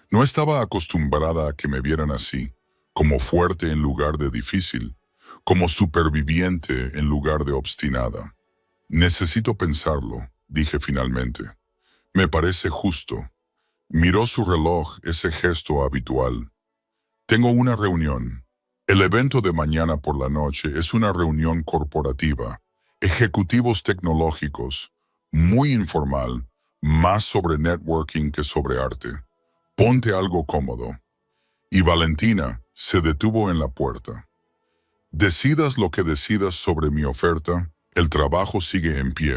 No estaba acostumbrada a que me vieran así, como fuerte en lugar de difícil, como superviviente en lugar de obstinada. Necesito pensarlo, dije finalmente. Me parece justo. Miró su reloj, ese gesto habitual. Tengo una reunión. El evento de mañana por la noche es una reunión corporativa. Ejecutivos tecnológicos, muy informal, más sobre networking que sobre arte. Ponte algo cómodo. Y Valentina se detuvo en la puerta. Decidas lo que decidas sobre mi oferta, el trabajo sigue en pie.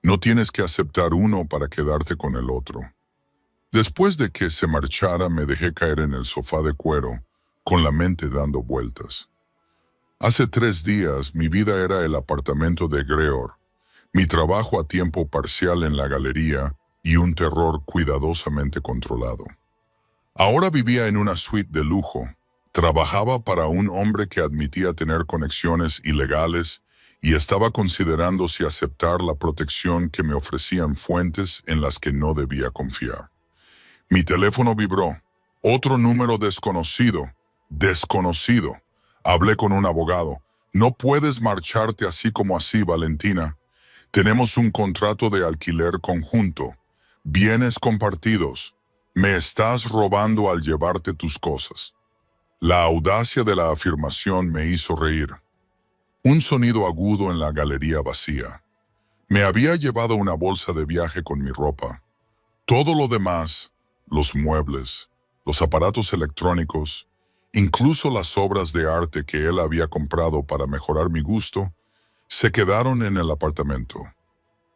No tienes que aceptar uno para quedarte con el otro. Después de que se marchara, me dejé caer en el sofá de cuero, con la mente dando vueltas. Hace 3 días mi vida era el apartamento de Gregor, mi trabajo a tiempo parcial en la galería y un terror cuidadosamente controlado. Ahora vivía en una suite de lujo, trabajaba para un hombre que admitía tener conexiones ilegales y estaba considerando si aceptar la protección que me ofrecían fuentes en las que no debía confiar. Mi teléfono vibró. Otro número desconocido. Desconocido. Hablé con un abogado. No puedes marcharte así como así, Valentina. Tenemos un contrato de alquiler conjunto. Bienes compartidos. Me estás robando al llevarte tus cosas. La audacia de la afirmación me hizo reír. Un sonido agudo en la galería vacía. Me había llevado una bolsa de viaje con mi ropa. Todo lo demás, los muebles, los aparatos electrónicos, incluso las obras de arte que él había comprado para mejorar mi gusto, se quedaron en el apartamento.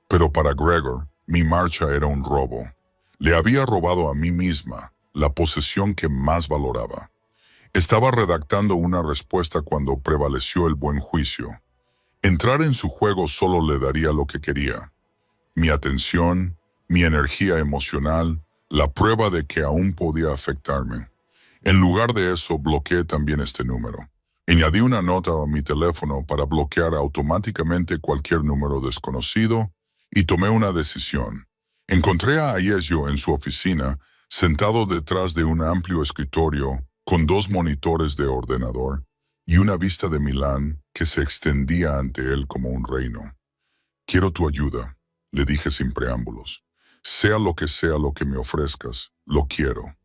Pero para Gregor, mi marcha era un robo. Le había robado a mí misma la posesión que más valoraba. Estaba redactando una respuesta cuando prevaleció el buen juicio. Entrar en su juego solo le daría lo que quería. Mi atención, mi energía emocional, la prueba de que aún podía afectarme. En lugar de eso, bloqueé también este número. Añadí una nota a mi teléfono para bloquear automáticamente cualquier número desconocido y tomé una decisión. Encontré a Alessio en su oficina, sentado detrás de un amplio escritorio, con 2 monitores de ordenador y una vista de Milán que se extendía ante él como un reino. «Quiero tu ayuda», le dije sin preámbulos. «Sea lo que me ofrezcas, lo quiero».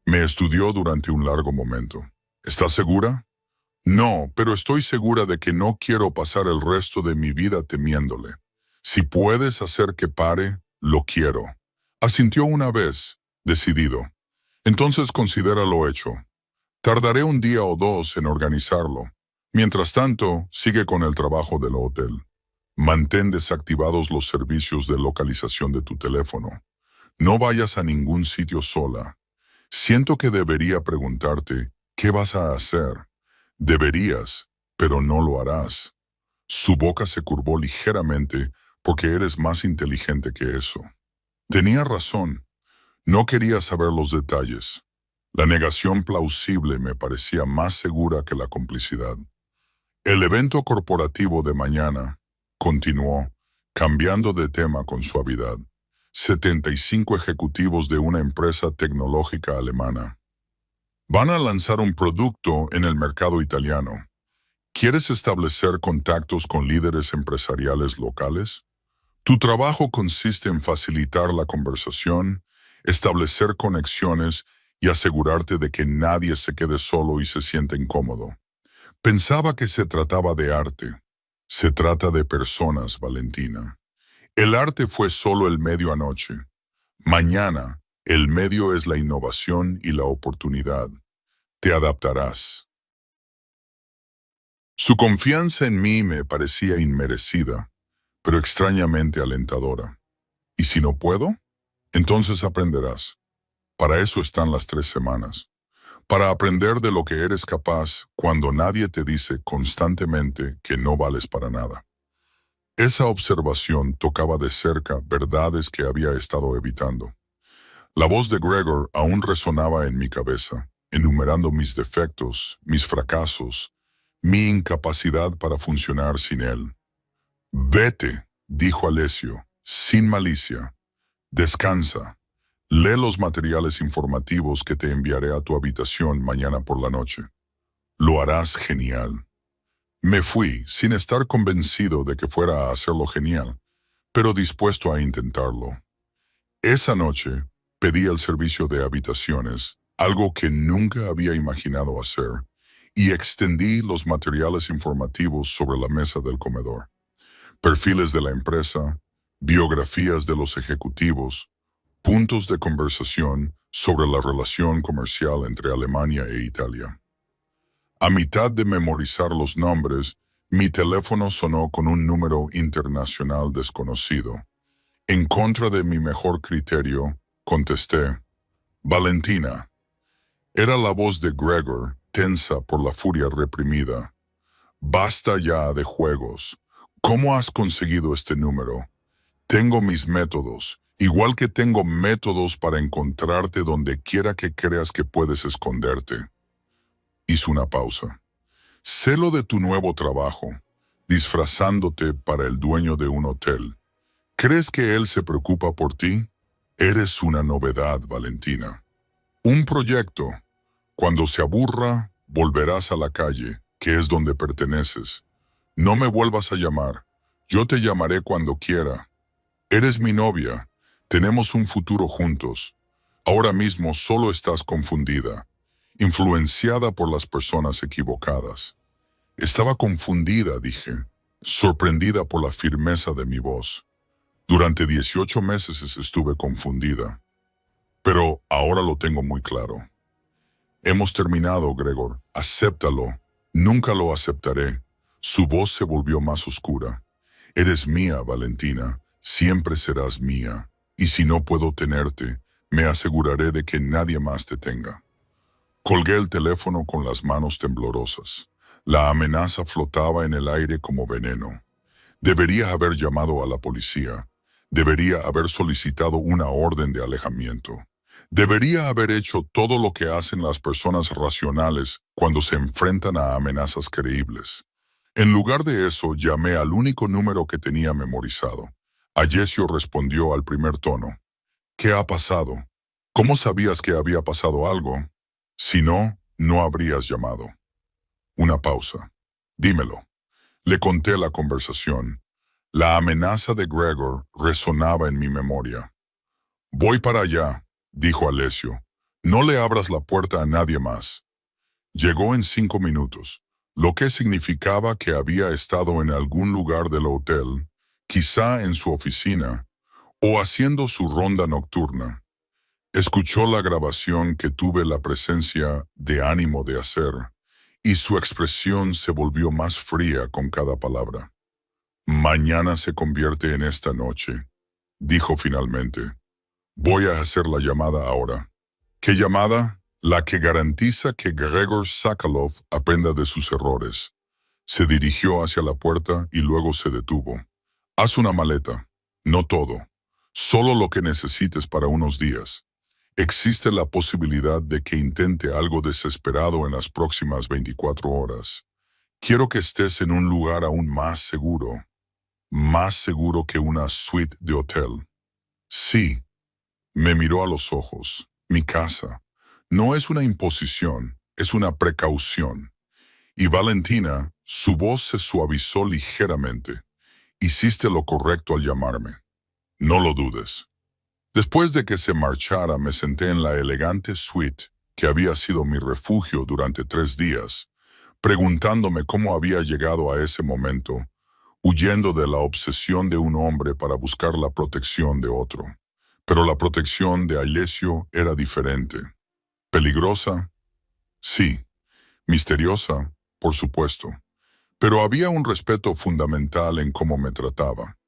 Me estudió durante un largo momento. «¿Estás segura?» «No, pero estoy segura de que no quiero pasar el resto de mi vida temiéndole. Si puedes hacer que pare, lo quiero». Asintió una vez, decidido. «Entonces considera lo hecho. Tardaré un día o dos en organizarlo. Mientras tanto, sigue con el trabajo del hotel. Mantén desactivados los servicios de localización de tu teléfono. No vayas a ningún sitio sola. Siento que debería preguntarte, ¿qué vas a hacer? Deberías, pero no lo harás». Su boca se curvó ligeramente porque eres más inteligente que eso. Tenía razón. No quería saber los detalles. La negación plausible me parecía más segura que la complicidad. «El evento corporativo de mañana», continuó, cambiando de tema con suavidad. «75 ejecutivos de una empresa tecnológica alemana. Van a lanzar un producto en el mercado italiano. ¿Quieres establecer contactos con líderes empresariales locales? Tu trabajo consiste en facilitar la conversación, establecer conexiones y asegurarte de que nadie se quede solo y se sienta incómodo». Pensaba que se trataba de arte. Se trata de personas, Valentina. El arte fue solo el medio anoche. Mañana, el medio es la innovación y la oportunidad. Te adaptarás. Su confianza en mí me parecía inmerecida, pero extrañamente alentadora. ¿Y si no puedo? Entonces aprenderás. Para eso están las 3 semanas. Para aprender de lo que eres capaz cuando nadie te dice constantemente que no vales para nada. Esa observación tocaba de cerca verdades que había estado evitando. La voz de Gregor aún resonaba en mi cabeza, enumerando mis defectos, mis fracasos, mi incapacidad para funcionar sin él. «Vete», dijo Alessio, sin malicia. «Descansa. Lee los materiales informativos que te enviaré a tu habitación mañana por la noche. Lo harás genial». Me fui sin estar convencido de que fuera a hacerlo genial, pero dispuesto a intentarlo. Esa noche pedí el servicio de habitaciones, algo que nunca había imaginado hacer, y extendí los materiales informativos sobre la mesa del comedor. Perfiles de la empresa, biografías de los ejecutivos, puntos de conversación sobre la relación comercial entre Alemania e Italia. A mitad de memorizar los nombres, mi teléfono sonó con un número internacional desconocido. En contra de mi mejor criterio, contesté. «Valentina». Era la voz de Gregor, tensa por la furia reprimida. «Basta ya de juegos. ¿Cómo has conseguido este número? Tengo mis métodos, igual que tengo métodos para encontrarte donde quiera que creas que puedes esconderte». Hizo una pausa. «Sé lo de tu nuevo trabajo, disfrazándote para el dueño de un hotel. ¿Crees que él se preocupa por ti? Eres una novedad, Valentina. Un proyecto. Cuando se aburra, volverás a la calle, que es donde perteneces. No me vuelvas a llamar. Yo te llamaré cuando quiera. Eres mi novia. Tenemos un futuro juntos. Ahora mismo solo estás confundida, influenciada por las personas equivocadas». Estaba confundida, dije, sorprendida por la firmeza de mi voz. Durante 18 meses estuve confundida, pero ahora lo tengo muy claro. «Hemos terminado, Gregor. Acéptalo. Nunca lo aceptaré». Su voz se volvió más oscura. «Eres mía, Valentina. Siempre serás mía. Y si no puedo tenerte, me aseguraré de que nadie más te tenga». Colgué el teléfono con las manos temblorosas. La amenaza flotaba en el aire como veneno. Debería haber llamado a la policía. Debería haber solicitado una orden de alejamiento. Debería haber hecho todo lo que hacen las personas racionales cuando se enfrentan a amenazas creíbles. En lugar de eso, llamé al único número que tenía memorizado. Alessio respondió al primer tono. «¿Qué ha pasado? ¿Cómo sabías que había pasado algo?» Si no, no habrías llamado. Una pausa. Dímelo. Le conté la conversación. La amenaza de Gregor resonaba en mi memoria. Voy para allá, dijo Alessio. No le abras la puerta a nadie más. Llegó en 5 minutos, lo que significaba que había estado en algún lugar del hotel, quizá en su oficina, o haciendo su ronda nocturna. Escuchó la grabación que tuve la presencia de ánimo de hacer, y su expresión se volvió más fría con cada palabra. Mañana se convierte en esta noche, dijo finalmente. Voy a hacer la llamada ahora. ¿Qué llamada? La que garantiza que Gregor Sakhalov aprenda de sus errores. Se dirigió hacia la puerta y luego se detuvo. Haz una maleta. No todo. Solo lo que necesites para unos días. Existe la posibilidad de que intente algo desesperado en las próximas 24 horas. Quiero que estés en un lugar aún más seguro que una suite de hotel. Sí, me miró a los ojos. Mi casa. No es una imposición, es una precaución. Y Valentina, su voz se suavizó ligeramente. Hiciste lo correcto al llamarme. No lo dudes. Después de que se marchara, me senté en la elegante suite que había sido mi refugio durante 3 días, preguntándome cómo había llegado a ese momento, huyendo de la obsesión de un hombre para buscar la protección de otro. Pero la protección de Alessio era diferente. ¿Peligrosa? Sí. Misteriosa, por supuesto. Pero había un respeto fundamental en cómo me trataba.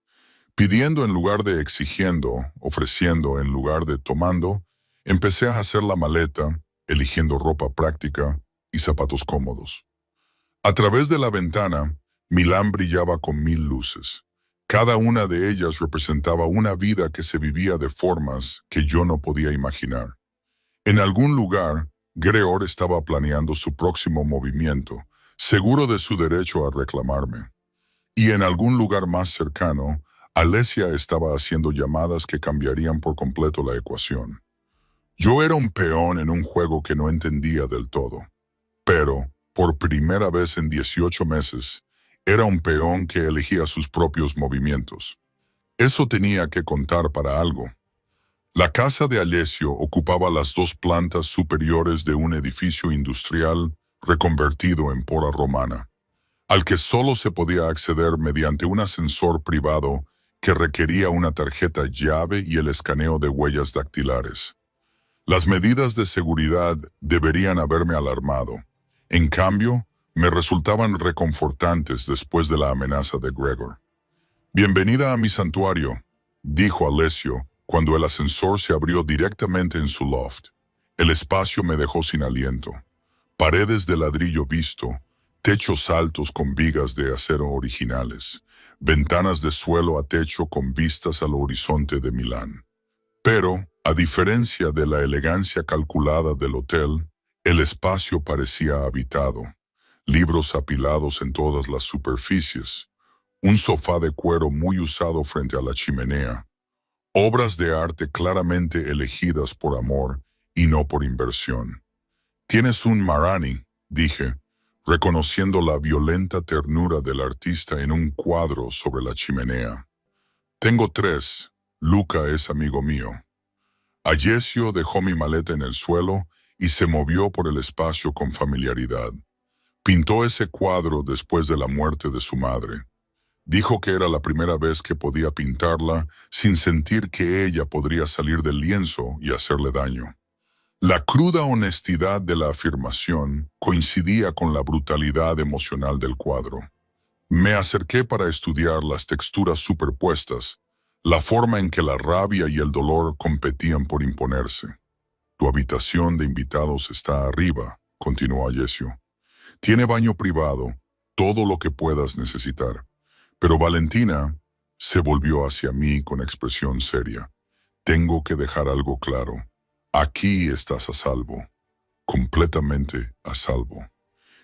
Pidiendo en lugar de exigiendo, ofreciendo en lugar de tomando, empecé a hacer la maleta, eligiendo ropa práctica y zapatos cómodos. A través de la ventana, Milán brillaba con 1000 luces. Cada una de ellas representaba una vida que se vivía de formas que yo no podía imaginar. En algún lugar, Gregor estaba planeando su próximo movimiento, seguro de su derecho a reclamarme. Y en algún lugar más cercano, Alessia estaba haciendo llamadas que cambiarían por completo la ecuación. Yo era un peón en un juego que no entendía del todo. Pero, por primera vez en 18 meses, era un peón que elegía sus propios movimientos. Eso tenía que contar para algo. La casa de Alessio ocupaba las 2 plantas superiores de un edificio industrial reconvertido en pora romana, al que solo se podía acceder mediante un ascensor privado que requería una tarjeta llave y el escaneo de huellas dactilares. Las medidas de seguridad deberían haberme alarmado. En cambio, me resultaban reconfortantes después de la amenaza de Gregor. «Bienvenida a mi santuario», dijo Alessio cuando el ascensor se abrió directamente en su loft. El espacio me dejó sin aliento. Paredes de ladrillo visto, techos altos con vigas de acero originales, ventanas de suelo a techo con vistas al horizonte de Milán. Pero, a diferencia de la elegancia calculada del hotel, el espacio parecía habitado. Libros apilados en todas las superficies, un sofá de cuero muy usado frente a la chimenea, obras de arte claramente elegidas por amor y no por inversión. «Tienes un Marani», dije, reconociendo la violenta ternura del artista en un cuadro sobre la chimenea. «Tengo 3. Luca es amigo mío». Alessio dejó mi maleta en el suelo y se movió por el espacio con familiaridad. Pintó ese cuadro después de la muerte de su madre. Dijo que era la primera vez que podía pintarla sin sentir que ella podría salir del lienzo y hacerle daño. La cruda honestidad de la afirmación coincidía con la brutalidad emocional del cuadro. Me acerqué para estudiar las texturas superpuestas, la forma en que la rabia y el dolor competían por imponerse. «Tu habitación de invitados está arriba», continuó Alessio. «Tiene baño privado, todo lo que puedas necesitar». Pero Valentina se volvió hacia mí con expresión seria. «Tengo que dejar algo claro. Aquí estás a salvo, completamente a salvo.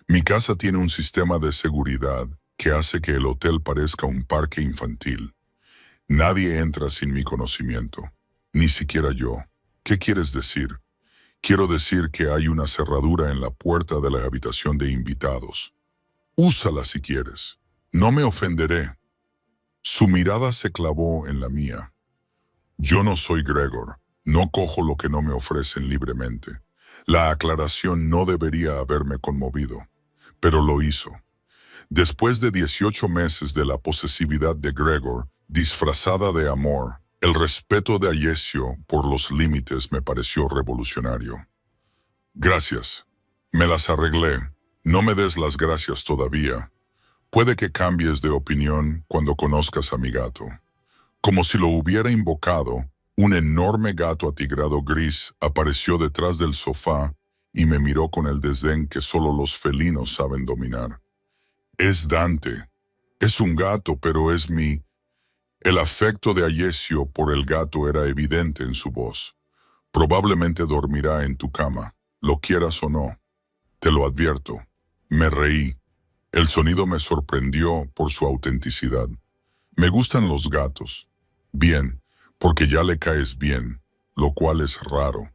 Mi casa tiene un sistema de seguridad que hace que el hotel parezca un parque infantil. Nadie entra sin mi conocimiento, ni siquiera yo. ¿Qué quieres decir?» Quiero decir que hay una cerradura en la puerta de la habitación de invitados. Úsala si quieres. No me ofenderé. Su mirada se clavó en la mía. Yo no soy Gregor. No cojo lo que no me ofrecen libremente. La aclaración no debería haberme conmovido, pero lo hizo. Después de 18 meses de la posesividad de Gregor, disfrazada de amor, el respeto de Ayesio por los límites me pareció revolucionario. Gracias. Me las arreglé. No me des las gracias todavía. Puede que cambies de opinión cuando conozcas a mi gato. Como si lo hubiera invocado, un enorme gato atigrado gris apareció detrás del sofá y me miró con el desdén que solo los felinos saben dominar. Es Dante. Es un gato, pero es mi... El afecto de Ayesio por el gato era evidente en su voz. Probablemente dormirá en tu cama, lo quieras o no. Te lo advierto. Me reí. El sonido me sorprendió por su autenticidad. Me gustan los gatos. Bien, porque ya le caes bien, lo cual es raro.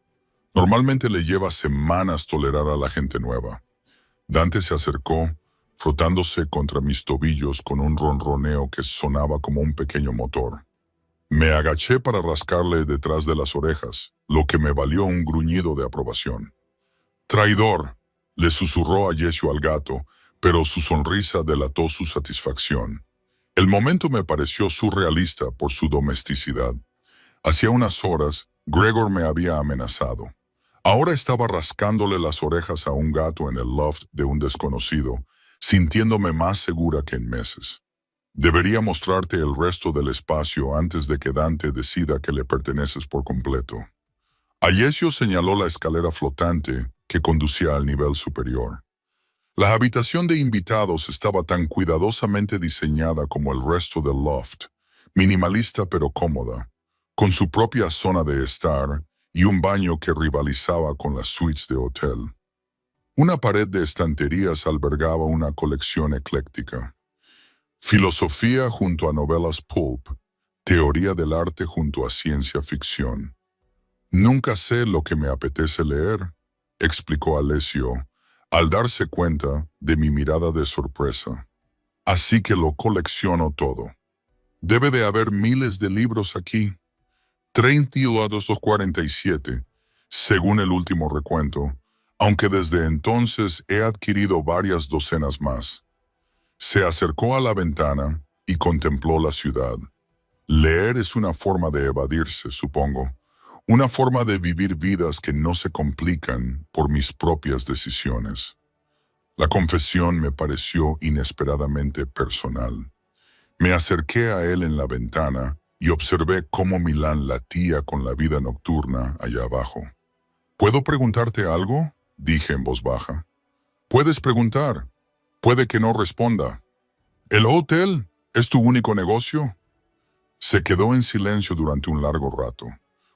Normalmente le lleva semanas tolerar a la gente nueva. Dante se acercó, frotándose contra mis tobillos con un ronroneo que sonaba como un pequeño motor. Me agaché para rascarle detrás de las orejas, lo que me valió un gruñido de aprobación. «Traidor», le susurró Ayesio al gato, pero su sonrisa delató su satisfacción. El momento me pareció surrealista por su domesticidad. Hacía unas horas, Gregor me había amenazado. Ahora estaba rascándole las orejas a un gato en el loft de un desconocido, sintiéndome más segura que en meses. Debería mostrarte el resto del espacio antes de que Dante decida que le perteneces por completo. Ayesio señaló la escalera flotante que conducía al nivel superior. La habitación de invitados estaba tan cuidadosamente diseñada como el resto del loft, minimalista pero cómoda, con su propia zona de estar y un baño que rivalizaba con las suites de hotel. Una pared de estanterías albergaba una colección ecléctica. Filosofía junto a novelas pulp, teoría del arte junto a ciencia ficción. «Nunca sé lo que me apetece leer», explicó Alessio, al darse cuenta de mi mirada de sorpresa. «Así que lo colecciono todo. Debe de haber miles de libros aquí. 32 o 47, según el último recuento, aunque desde entonces he adquirido varias docenas más». Se acercó a la ventana y contempló la ciudad. Leer es una forma de evadirse, supongo. Una forma de vivir vidas que no se complican por mis propias decisiones. La confesión me pareció inesperadamente personal. Me acerqué a él en la ventana y observé cómo Milán latía con la vida nocturna allá abajo. «¿Puedo preguntarte algo?», dije en voz baja. «Puedes preguntar. Puede que no responda». «¿El hotel es tu único negocio?». Se quedó en silencio durante un largo rato.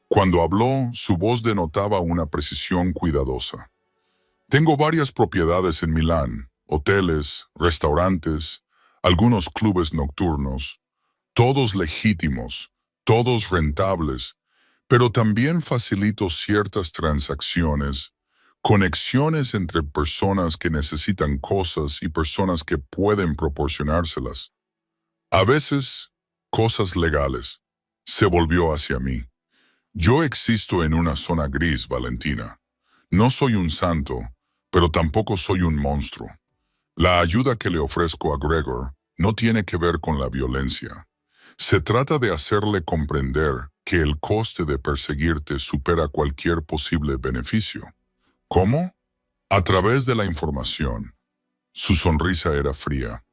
Cuando habló, su voz denotaba una precisión cuidadosa. «Tengo varias propiedades en Milán, hoteles, restaurantes, algunos clubes nocturnos, todos legítimos, todos rentables, pero también facilito ciertas transacciones, conexiones entre personas que necesitan cosas y personas que pueden proporcionárselas. A veces, cosas legales». Se volvió hacia mí. «Yo existo en una zona gris, Valentina. No soy un santo, pero tampoco soy un monstruo. La ayuda que le ofrezco a Gregor no tiene que ver con la violencia. Se trata de hacerle comprender que el coste de perseguirte supera cualquier posible beneficio». «¿Cómo?». «A través de la información». Su sonrisa era fría.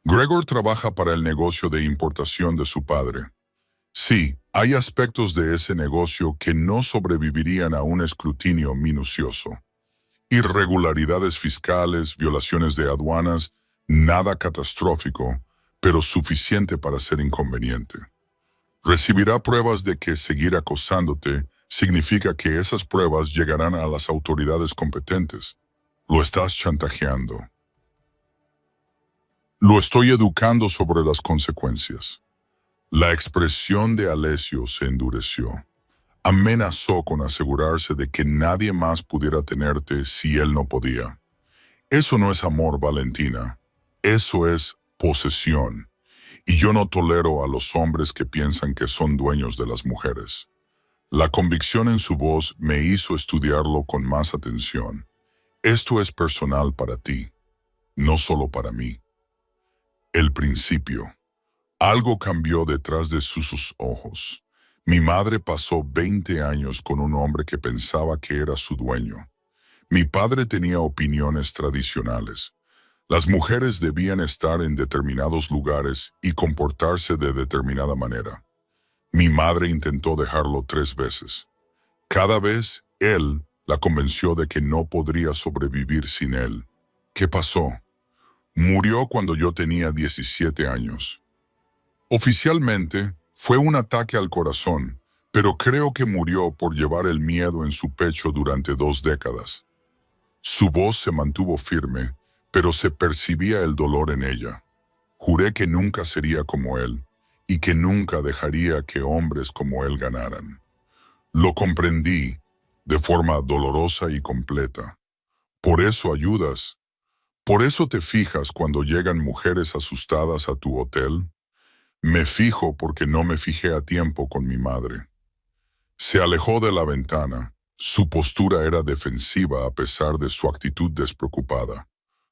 «Gregor trabaja para el negocio de importación de su padre. Sí, hay aspectos de ese negocio que no sobrevivirían a un escrutinio minucioso. Irregularidades fiscales, violaciones de aduanas, nada catastrófico, pero suficiente para ser inconveniente. Recibirá pruebas de que seguir acosándote significa que esas pruebas llegarán a las autoridades competentes. Lo estás chantajeando». «Lo estoy educando sobre las consecuencias». La expresión de Alessio se endureció. Amenazó con asegurarse de que nadie más pudiera tenerte si él no podía. Eso no es amor, Valentina. Eso es posesión. Y yo no tolero a los hombres que piensan que son dueños de las mujeres. La convicción en su voz me hizo estudiarlo con más atención. Esto es personal para ti, no solo para mí. El principio. Algo cambió detrás de sus ojos. Mi madre pasó 20 años con un hombre que pensaba que era su dueño. Mi padre tenía opiniones tradicionales. Las mujeres debían estar en determinados lugares y comportarse de determinada manera. Mi madre intentó dejarlo 3 veces. Cada vez, él la convenció de que no podría sobrevivir sin él. ¿Qué pasó? Murió cuando yo tenía 17 años. Oficialmente, fue un ataque al corazón, pero creo que murió por llevar el miedo en su pecho durante 2 décadas. Su voz se mantuvo firme, pero se percibía el dolor en ella. Juré que nunca sería como él, y que nunca dejaría que hombres como él ganaran. Lo comprendí de forma dolorosa y completa. Por eso ayudas. Por eso te fijas cuando llegan mujeres asustadas a tu hotel. Me fijo porque no me fijé a tiempo con mi madre. Se alejó de la ventana. Su postura era defensiva a pesar de su actitud despreocupada.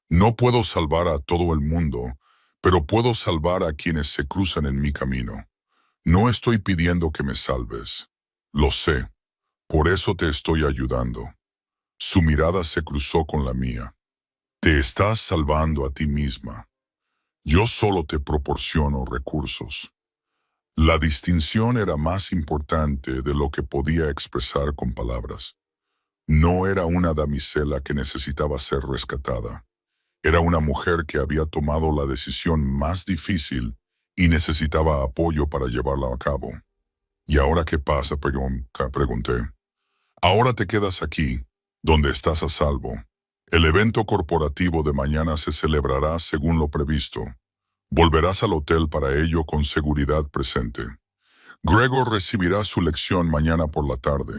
No puedo salvar a todo el mundo, pero puedo salvar a quienes se cruzan en mi camino. No estoy pidiendo que me salves. Lo sé. Por eso te estoy ayudando. Su mirada se cruzó con la mía. Te estás salvando a ti misma. Yo solo te proporciono recursos. La distinción era más importante de lo que podía expresar con palabras. No era una damisela que necesitaba ser rescatada. Era una mujer que había tomado la decisión más difícil y necesitaba apoyo para llevarla a cabo. ¿Y ahora qué pasa? Pregunté. Ahora te quedas aquí, donde estás a salvo. El evento corporativo de mañana se celebrará según lo previsto. Volverás al hotel para ello con seguridad presente. Gregor recibirá su lección mañana por la tarde.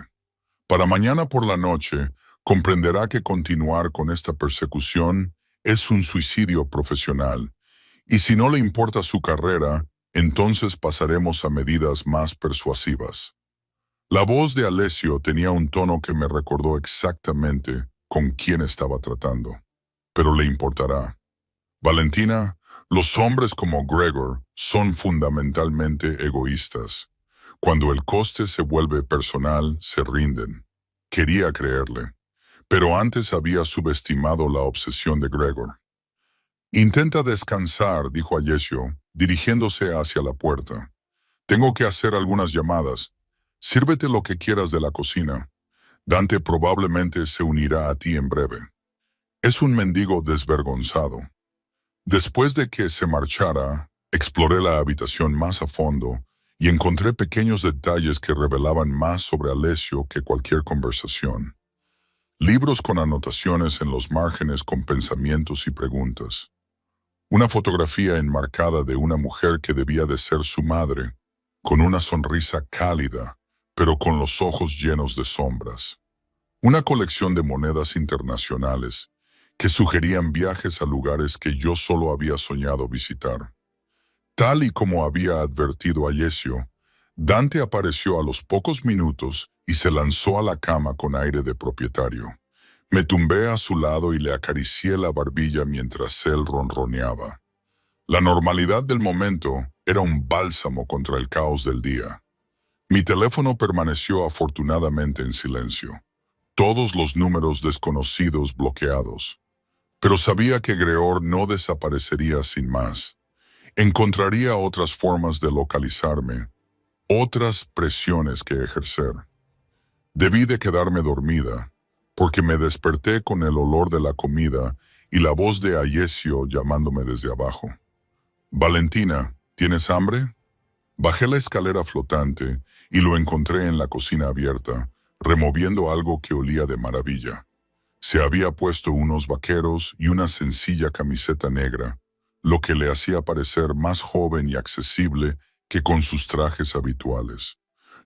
Para mañana por la noche, comprenderá que continuar con esta persecución es un suicidio profesional, y si no le importa su carrera, entonces pasaremos a medidas más persuasivas. La voz de Alessio tenía un tono que me recordó exactamente con quién estaba tratando. Pero le importará. Valentina, los hombres como Gregor son fundamentalmente egoístas. Cuando el coste se vuelve personal, se rinden. Quería creerle, pero antes había subestimado la obsesión de Gregor. Intenta descansar, dijo Alessio, dirigiéndose hacia la puerta. Tengo que hacer algunas llamadas. Sírvete lo que quieras de la cocina. Dante probablemente se unirá a ti en breve. Es un mendigo desvergonzado. Después de que se marchara, exploré la habitación más a fondo y encontré pequeños detalles que revelaban más sobre Alessio que cualquier conversación. Libros con anotaciones en los márgenes con pensamientos y preguntas. Una fotografía enmarcada de una mujer que debía de ser su madre, con una sonrisa cálida, pero con los ojos llenos de sombras. Una colección de monedas internacionales que sugerían viajes a lugares que yo solo había soñado visitar. Tal y como había advertido Alessio, Dante apareció a los pocos minutos y se lanzó a la cama con aire de propietario. Me tumbé a su lado y le acaricié la barbilla mientras él ronroneaba. La normalidad del momento era un bálsamo contra el caos del día. Mi teléfono permaneció afortunadamente en silencio. Todos los números desconocidos bloqueados. Pero sabía que Gregor no desaparecería sin más. Encontraría otras formas de localizarme, otras presiones que ejercer. Debí de quedarme dormida, porque me desperté con el olor de la comida y la voz de Alessio llamándome desde abajo. Valentina, ¿tienes hambre? Bajé la escalera flotante y lo encontré en la cocina abierta, removiendo algo que olía de maravilla. Se había puesto unos vaqueros y una sencilla camiseta negra, lo que le hacía parecer más joven y accesible que con sus trajes habituales.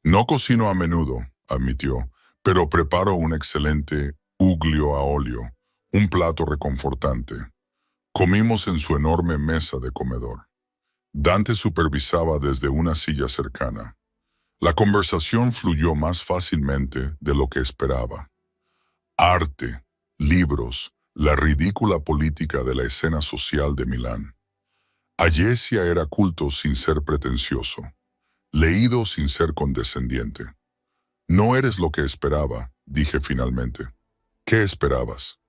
No cocino a menudo, admitió, pero preparo un excelente uglio a óleo, un plato reconfortante. Comimos en su enorme mesa de comedor. Dante supervisaba desde una silla cercana. La conversación fluyó más fácilmente de lo que esperaba. Arte, libros, la ridícula política de la escena social de Milán. Allesia era culto sin ser pretencioso, leído sin ser condescendiente. No eres lo que esperaba, dije finalmente. ¿Qué esperabas?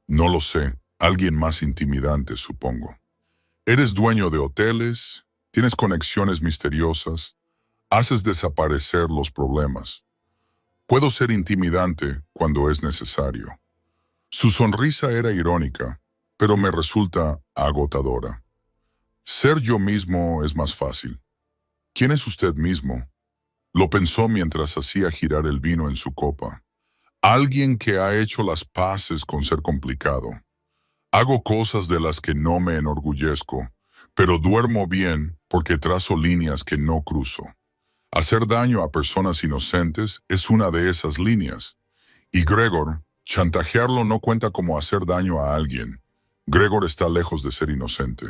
No lo sé, alguien más intimidante, supongo. Eres dueño de hoteles, tienes conexiones misteriosas, haces desaparecer los problemas. Puedo ser intimidante cuando es necesario. Su sonrisa era irónica, pero me resulta agotadora. Ser yo mismo es más fácil. ¿Quién es usted mismo? Lo pensó mientras hacía girar el vino en su copa. Alguien que ha hecho las paces con ser complicado. Hago cosas de las que no me enorgullezco, pero duermo bien porque trazo líneas que no cruzo. Hacer daño a personas inocentes es una de esas líneas. Y Gregor, chantajearlo no cuenta como hacer daño a alguien. Gregor está lejos de ser inocente.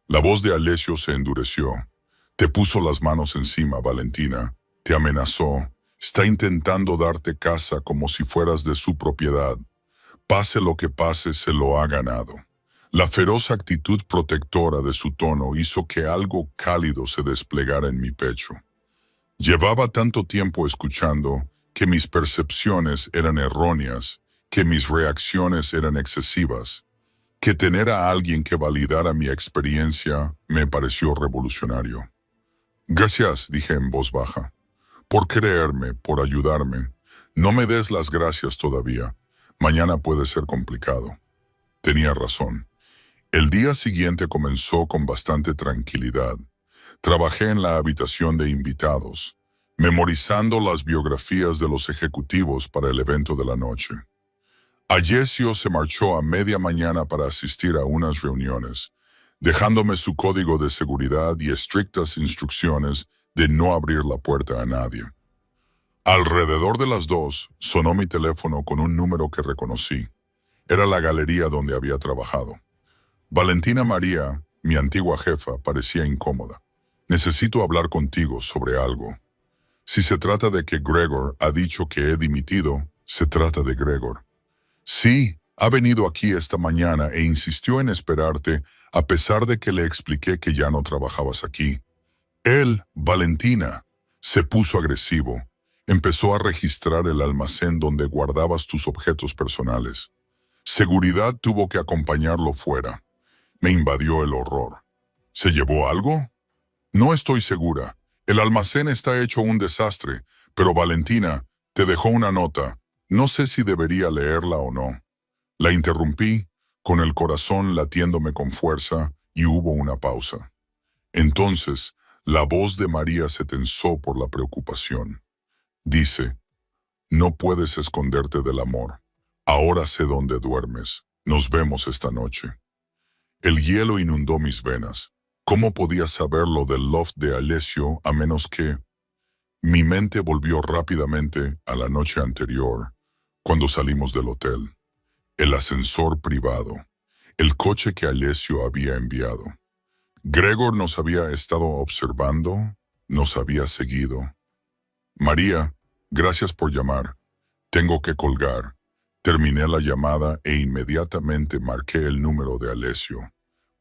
La voz de Alessio se endureció. Te puso las manos encima, Valentina. Te amenazó. Está intentando darte casa como si fueras de su propiedad. Pase lo que pase, se lo ha ganado. La feroz actitud protectora de su tono hizo que algo cálido se desplegara en mi pecho. Llevaba tanto tiempo escuchando que mis percepciones eran erróneas, que mis reacciones eran excesivas, que tener a alguien que validara mi experiencia me pareció revolucionario. Gracias, dije en voz baja, por creerme, por ayudarme. No me des las gracias todavía. Mañana puede ser complicado. Tenía razón. El día siguiente comenzó con bastante tranquilidad. Trabajé en la habitación de invitados, memorizando las biografías de los ejecutivos para el evento de la noche. Alessio se marchó a media mañana para asistir a unas reuniones, dejándome su código de seguridad y estrictas instrucciones de no abrir la puerta a nadie. Alrededor de las 2 sonó mi teléfono con un número que reconocí. Era la galería donde había trabajado. Valentina María, mi antigua jefa, parecía incómoda. Necesito hablar contigo sobre algo. Si se trata de que Gregor ha dicho que he dimitido, se trata de Gregor. Sí, ha venido aquí esta mañana e insistió en esperarte a pesar de que le expliqué que ya no trabajabas aquí. Él, Valentina, se puso agresivo. Empezó a registrar el almacén donde guardabas tus objetos personales. Seguridad tuvo que acompañarlo fuera. Me invadió el horror. ¿Se llevó algo? No estoy segura. El almacén está hecho un desastre, pero Valentina te dejó una nota. No sé si debería leerla o no. La interrumpí, con el corazón latiéndome con fuerza, y hubo una pausa. Entonces, la voz de María se tensó por la preocupación. Dice, no puedes esconderte del amor. Ahora sé dónde duermes. Nos vemos esta noche. El hielo inundó mis venas. ¿Cómo podía saberlo del loft de Alessio a menos que...? Mi mente volvió rápidamente a la noche anterior, cuando salimos del hotel. El ascensor privado. El coche que Alessio había enviado. Gregor nos había estado observando, nos había seguido. María, gracias por llamar. Tengo que colgar. Terminé la llamada e inmediatamente marqué el número de Alessio.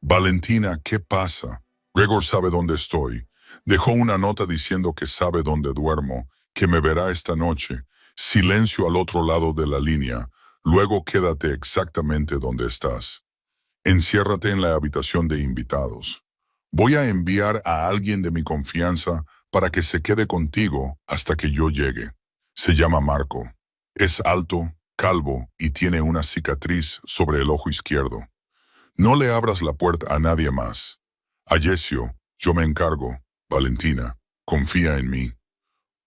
Valentina, ¿qué pasa? Gregor sabe dónde estoy. Dejó una nota diciendo que sabe dónde duermo, que me verá esta noche. Silencio al otro lado de la línea. Luego quédate exactamente donde estás. Enciérrate en la habitación de invitados. Voy a enviar a alguien de mi confianza para que se quede contigo hasta que yo llegue. Se llama Marco. Es alto, calvo y tiene una cicatriz sobre el ojo izquierdo. No le abras la puerta a nadie más. Alessio, yo me encargo. Valentina, confía en mí.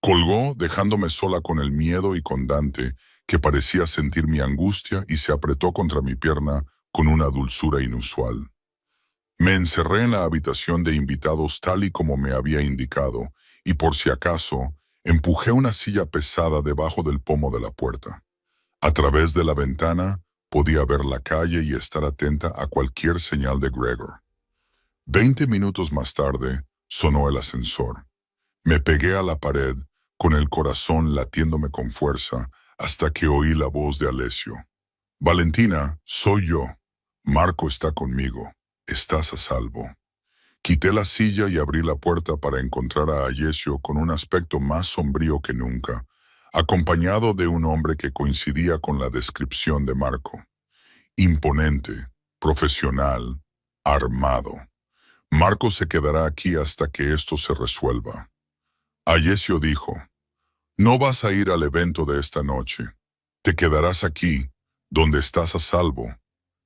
Colgó dejándome sola con el miedo y con Dante, que parecía sentir mi angustia y se apretó contra mi pierna con una dulzura inusual. Me encerré en la habitación de invitados tal y como me había indicado, y por si acaso, Empujé una silla pesada debajo del pomo de la puerta. A través de la ventana podía ver la calle y estar atenta a cualquier señal de Gregor. 20 minutos más tarde, sonó el ascensor. Me pegué a la pared, con el corazón latiéndome con fuerza, hasta que oí la voz de Alessio. Valentina, soy yo. Marco está conmigo. Estás a salvo. Quité la silla y abrí la puerta para encontrar a Alessio con un aspecto más sombrío que nunca, acompañado de un hombre que coincidía con la descripción de Marco. Imponente, profesional, armado. Marco se quedará aquí hasta que esto se resuelva. Alessio dijo, no vas a ir al evento de esta noche. Te quedarás aquí, donde estás a salvo.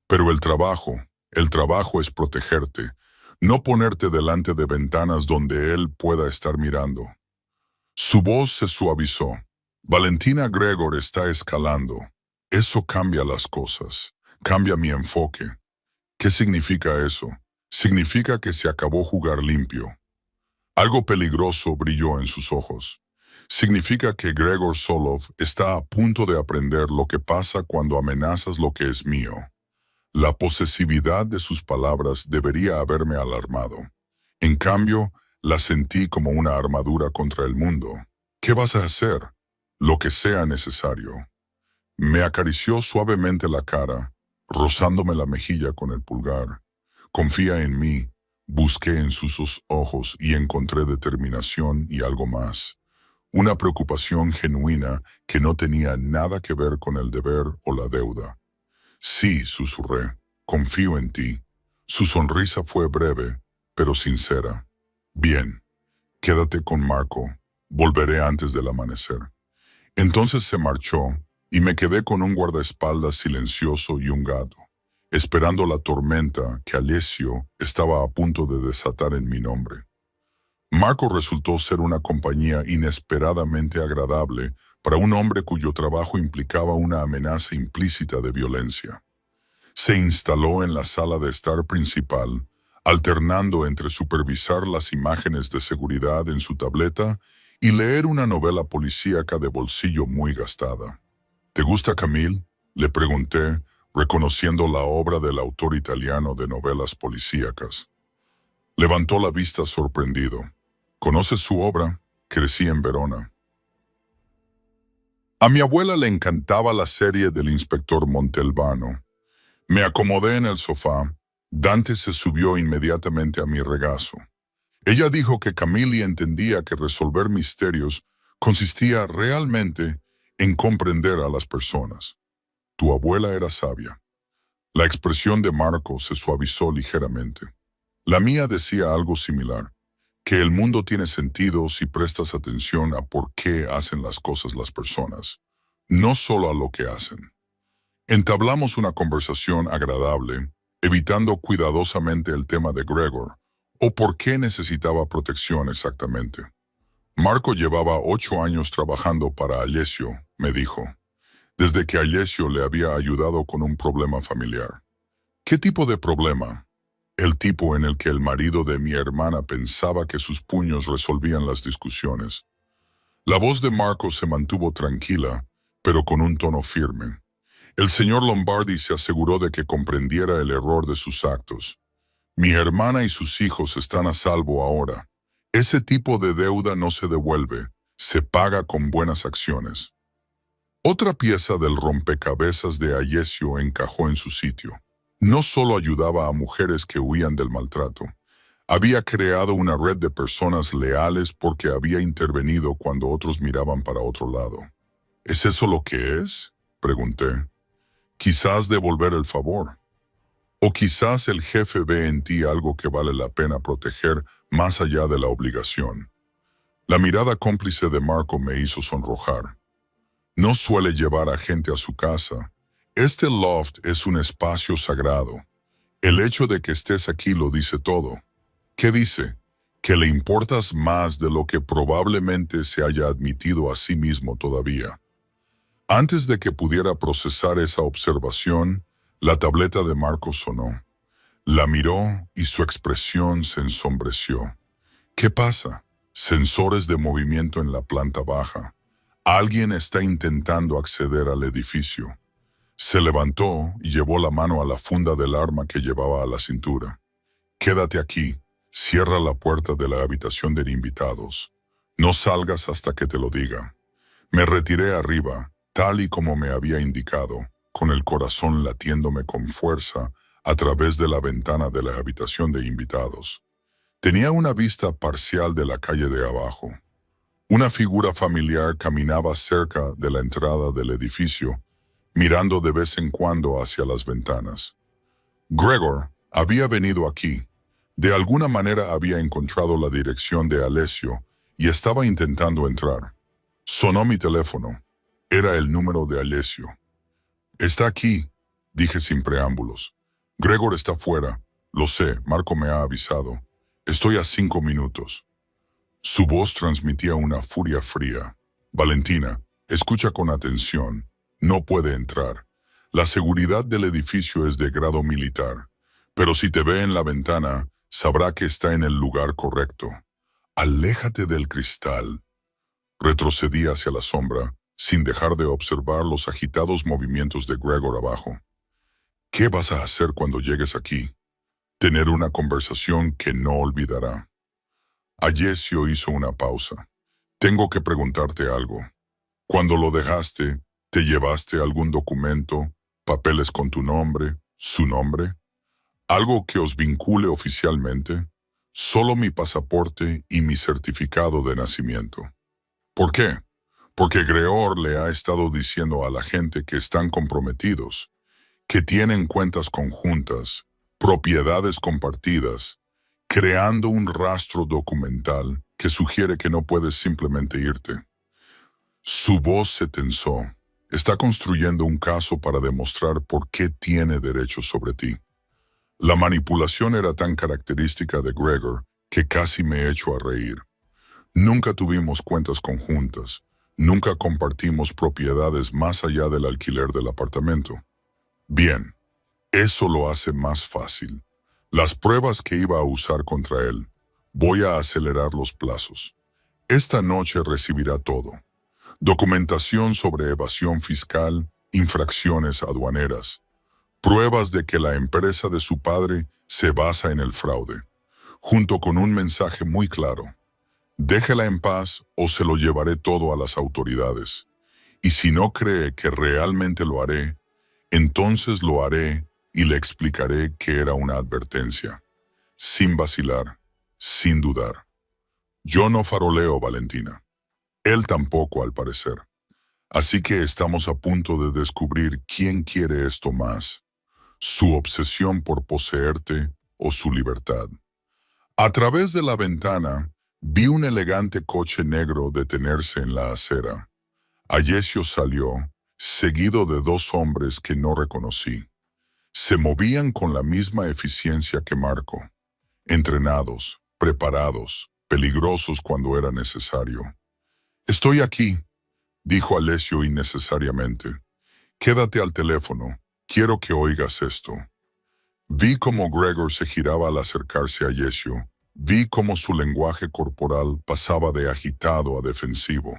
Pero el trabajo es protegerte, no ponerte delante de ventanas donde él pueda estar mirando. Su voz se suavizó. Valentina Gregor está escalando. Eso cambia las cosas, cambia mi enfoque. ¿Qué significa eso? Significa que se acabó jugar limpio. Algo peligroso brilló en sus ojos. Significa que Gregor Solov está a punto de aprender lo que pasa cuando amenazas lo que es mío. La posesividad de sus palabras debería haberme alarmado. En cambio, la sentí como una armadura contra el mundo. ¿Qué vas a hacer? Lo que sea necesario. Me acarició suavemente la cara, rozándome la mejilla con el pulgar. Confía en mí. Busqué en sus ojos y encontré determinación y algo más. Una preocupación genuina que no tenía nada que ver con el deber o la deuda. Sí, susurré, confío en ti. Su sonrisa fue breve, pero sincera. Bien, quédate con Marco. Volveré antes del amanecer. Entonces se marchó y me quedé con un guardaespaldas silencioso y un gato, esperando la tormenta que Alessio estaba a punto de desatar en mi nombre. Marco resultó ser una compañía inesperadamente agradable para un hombre cuyo trabajo implicaba una amenaza implícita de violencia. Se instaló en la sala de estar principal, alternando entre supervisar las imágenes de seguridad en su tableta y leer una novela policíaca de bolsillo muy gastada. ¿Te gusta Camille?, le pregunté, reconociendo la obra del autor italiano de novelas policíacas. Levantó la vista sorprendido. ¿Conoces su obra? Crecí en Verona. A mi abuela le encantaba la serie del inspector Montalbano. Me acomodé en el sofá. Dante se subió inmediatamente a mi regazo. Ella dijo que Camille entendía que resolver misterios consistía realmente en comprender a las personas. Tu abuela era sabia. La expresión de Marco se suavizó ligeramente. La mía decía algo similar, que el mundo tiene sentido si prestas atención a por qué hacen las cosas las personas, no solo a lo que hacen. Entablamos una conversación agradable, evitando cuidadosamente el tema de Gregor, o por qué necesitaba protección exactamente. Marco llevaba 8 años trabajando para Alessio, me dijo, desde que Alessio le había ayudado con un problema familiar. ¿Qué tipo de problema? El tipo en el que el marido de mi hermana pensaba que sus puños resolvían las discusiones. La voz de Marco se mantuvo tranquila, pero con un tono firme. El señor Lombardi se aseguró de que comprendiera el error de sus actos. Mi hermana y sus hijos están a salvo ahora. Ese tipo de deuda no se devuelve, se paga con buenas acciones. Otra pieza del rompecabezas de Alessio encajó en su sitio. No solo ayudaba a mujeres que huían del maltrato, había creado una red de personas leales porque había intervenido cuando otros miraban para otro lado. ¿Es eso lo que es?, pregunté. Quizás devolver el favor. O quizás el jefe ve en ti algo que vale la pena proteger más allá de la obligación. La mirada cómplice de Marco me hizo sonrojar. No suele llevar a gente a su casa. Este loft es un espacio sagrado. El hecho de que estés aquí lo dice todo. ¿Qué dice? Que le importas más de lo que probablemente se haya admitido a sí mismo todavía. Antes de que pudiera procesar esa observación, la tableta de Marco sonó. La miró y su expresión se ensombreció. ¿Qué pasa? Sensores de movimiento en la planta baja. Alguien está intentando acceder al edificio. Se levantó y llevó la mano a la funda del arma que llevaba a la cintura. Quédate aquí. Cierra la puerta de la habitación de invitados. No salgas hasta que te lo diga. Me retiré arriba, tal y como me había indicado, con el corazón latiéndome con fuerza a través de la ventana de la habitación de invitados. Tenía una vista parcial de la calle de abajo. Una figura familiar caminaba cerca de la entrada del edificio, mirando de vez en cuando hacia las ventanas. Gregor había venido aquí. De alguna manera había encontrado la dirección de Alessio y estaba intentando entrar. Sonó mi teléfono. Era el número de Alessio. «Está aquí», dije sin preámbulos. «Gregor está fuera. Lo sé, Marco me ha avisado. Estoy a 5 minutos». Su voz transmitía una furia fría. «Valentina, escucha con atención. No puede entrar. La seguridad del edificio es de grado militar. Pero si te ve en la ventana, sabrá que está en el lugar correcto. Aléjate del cristal». Retrocedí hacia la sombra, sin dejar de observar los agitados movimientos de Gregor abajo. «¿Qué vas a hacer cuando llegues aquí?» «Tener una conversación que no olvidará». Alessio hizo una pausa. «Tengo que preguntarte algo. Cuando lo dejaste, ¿te llevaste algún documento, papeles con tu nombre, su nombre? ¿Algo que os vincule oficialmente?» «Solo mi pasaporte y mi certificado de nacimiento». «¿Por qué?» «Porque Gregor le ha estado diciendo a la gente que están comprometidos, que tienen cuentas conjuntas, propiedades compartidas, creando un rastro documental que sugiere que no puedes simplemente irte». Su voz se tensó. «Está construyendo un caso para demostrar por qué tiene derecho sobre ti». La manipulación era tan característica de Gregor que casi me echó a reír. Nunca tuvimos cuentas conjuntas. Nunca compartimos propiedades más allá del alquiler del apartamento. Bien, eso lo hace más fácil. Las pruebas que iba a usar contra él. Voy a acelerar los plazos. Esta noche recibirá todo. Documentación sobre evasión fiscal, infracciones aduaneras. Pruebas de que la empresa de su padre se basa en el fraude, junto con un mensaje muy claro. Déjela en paz o se lo llevaré todo a las autoridades. Y si no cree que realmente lo haré, entonces lo haré y le explicaré que era una advertencia. Sin vacilar, sin dudar. Yo no faroleo, Valentina. Él tampoco, al parecer. Así que estamos a punto de descubrir quién quiere esto más. Su obsesión por poseerte o su libertad. A través de la ventana, vi un elegante coche negro detenerse en la acera. Alessio salió, seguido de 2 hombres que no reconocí. Se movían con la misma eficiencia que Marco. Entrenados, preparados, peligrosos cuando era necesario. «Estoy aquí», dijo Alessio innecesariamente. «Quédate al teléfono. Quiero que oigas esto». Vi cómo Gregor se giraba al acercarse a Alessio. Vi cómo su lenguaje corporal pasaba de agitado a defensivo.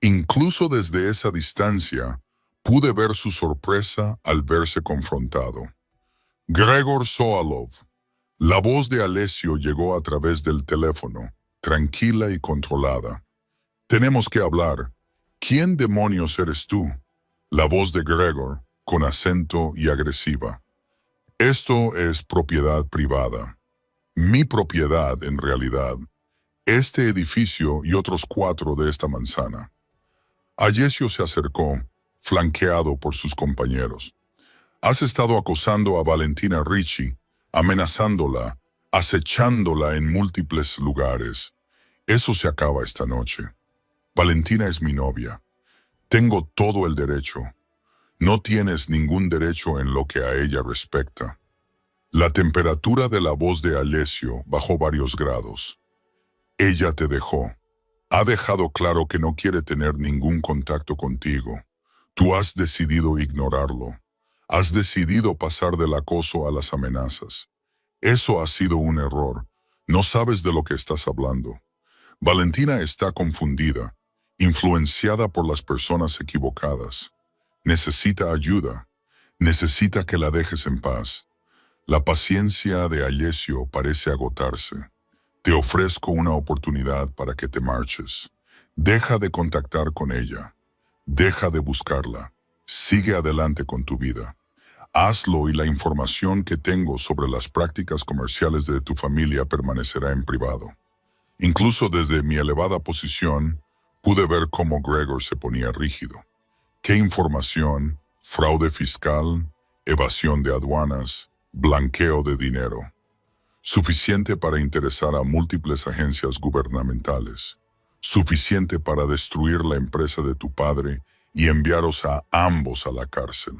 Incluso desde esa distancia, pude ver su sorpresa al verse confrontado. «Gregor Soalov». La voz de Alessio llegó a través del teléfono, tranquila y controlada. «Tenemos que hablar. ¿Quién demonios eres tú?» La voz de Gregor, con acento y agresiva. «Esto es propiedad privada. Mi propiedad, en realidad. Este edificio y otros 4 de esta manzana». Alessio se acercó, flanqueado por sus compañeros. «Has estado acosando a Valentina Ricci, amenazándola, acechándola en múltiples lugares. Eso se acaba esta noche. Valentina es mi novia. Tengo todo el derecho. No tienes ningún derecho en lo que a ella respecta». La temperatura de la voz de Alessio bajó varios grados. «Ella te dejó. Ha dejado claro que no quiere tener ningún contacto contigo. Tú has decidido ignorarlo. Has decidido pasar del acoso a las amenazas. Eso ha sido un error. No sabes de lo que estás hablando. Valentina está confundida, influenciada por las personas equivocadas. Necesita ayuda. Necesita que la dejes en paz. La paciencia de Alessio parece agotarse. Te ofrezco una oportunidad para que te marches. Deja de contactar con ella. Deja de buscarla. Sigue adelante con tu vida. Hazlo y la información que tengo sobre las prácticas comerciales de tu familia permanecerá en privado. Incluso desde mi elevada posición, pude ver cómo Gregor se ponía rígido. ¿Qué información? Fraude fiscal, evasión de aduanas, blanqueo de dinero. Suficiente para interesar a múltiples agencias gubernamentales. Suficiente para destruir la empresa de tu padre y enviaros a ambos a la cárcel.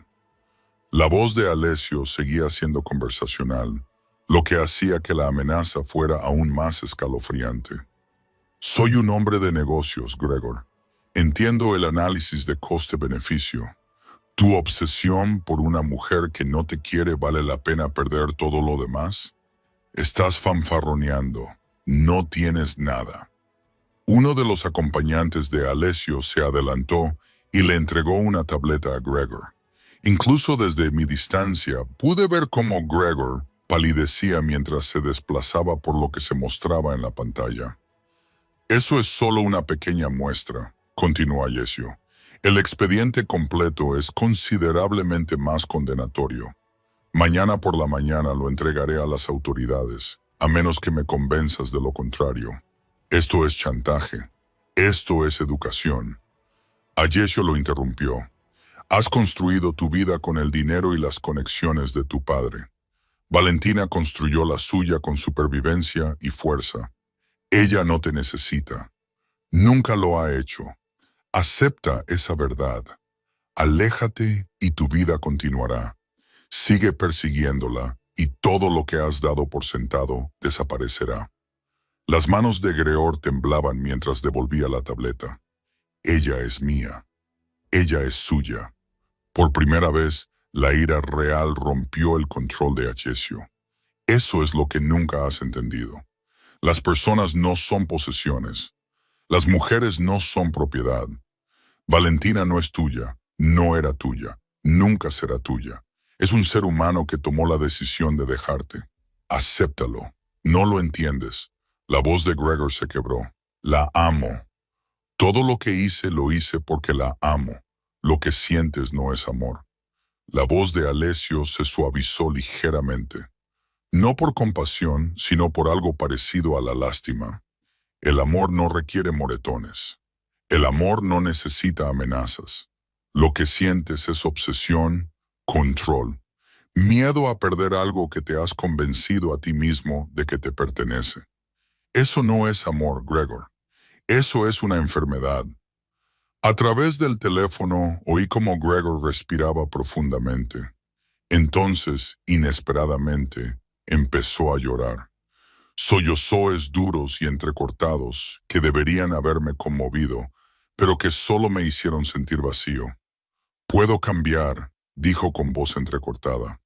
La voz de Alessio seguía siendo conversacional, lo que hacía que la amenaza fuera aún más escalofriante. Soy un hombre de negocios, Gregor. Entiendo el análisis de coste-beneficio. ¿Tu obsesión por una mujer que no te quiere vale la pena perder todo lo demás? Estás fanfarroneando. No tienes nada. Uno de los acompañantes de Alessio se adelantó y le entregó una tableta a Gregor. Incluso desde mi distancia pude ver cómo Gregor palidecía mientras se desplazaba por lo que se mostraba en la pantalla. Eso es solo una pequeña muestra, continuó Alessio. El expediente completo es considerablemente más condenatorio. Mañana por la mañana lo entregaré a las autoridades, a menos que me convenzas de lo contrario. Esto es chantaje. Esto es educación. Alessio lo interrumpió. Has construido tu vida con el dinero y las conexiones de tu padre. Valentina construyó la suya con supervivencia y fuerza. Ella no te necesita. Nunca lo ha hecho. Acepta esa verdad. Aléjate y tu vida continuará. Sigue persiguiéndola y todo lo que has dado por sentado desaparecerá. Las manos de Gregor temblaban mientras devolvía la tableta. Ella es mía. Ella es suya. Por primera vez, la ira real rompió el control de Alessio. Eso es lo que nunca has entendido. Las personas no son posesiones. Las mujeres no son propiedad. Valentina no es tuya, no era tuya, nunca será tuya. Es un ser humano que tomó la decisión de dejarte. Acéptalo. No lo entiendes. La voz de Gregor se quebró. La amo. Todo lo que hice lo hice porque la amo. Lo que sientes no es amor. La voz de Alessio se suavizó ligeramente. No por compasión, sino por algo parecido a la lástima. El amor no requiere moretones. El amor no necesita amenazas. Lo que sientes es obsesión, control, miedo a perder algo que te has convencido a ti mismo de que te pertenece. Eso no es amor, Gregor. Eso es una enfermedad. A través del teléfono oí cómo Gregor respiraba profundamente. Entonces, inesperadamente, empezó a llorar. Sollozos duros y entrecortados que deberían haberme conmovido, pero que solo me hicieron sentir vacío. Puedo cambiar, dijo con voz entrecortada.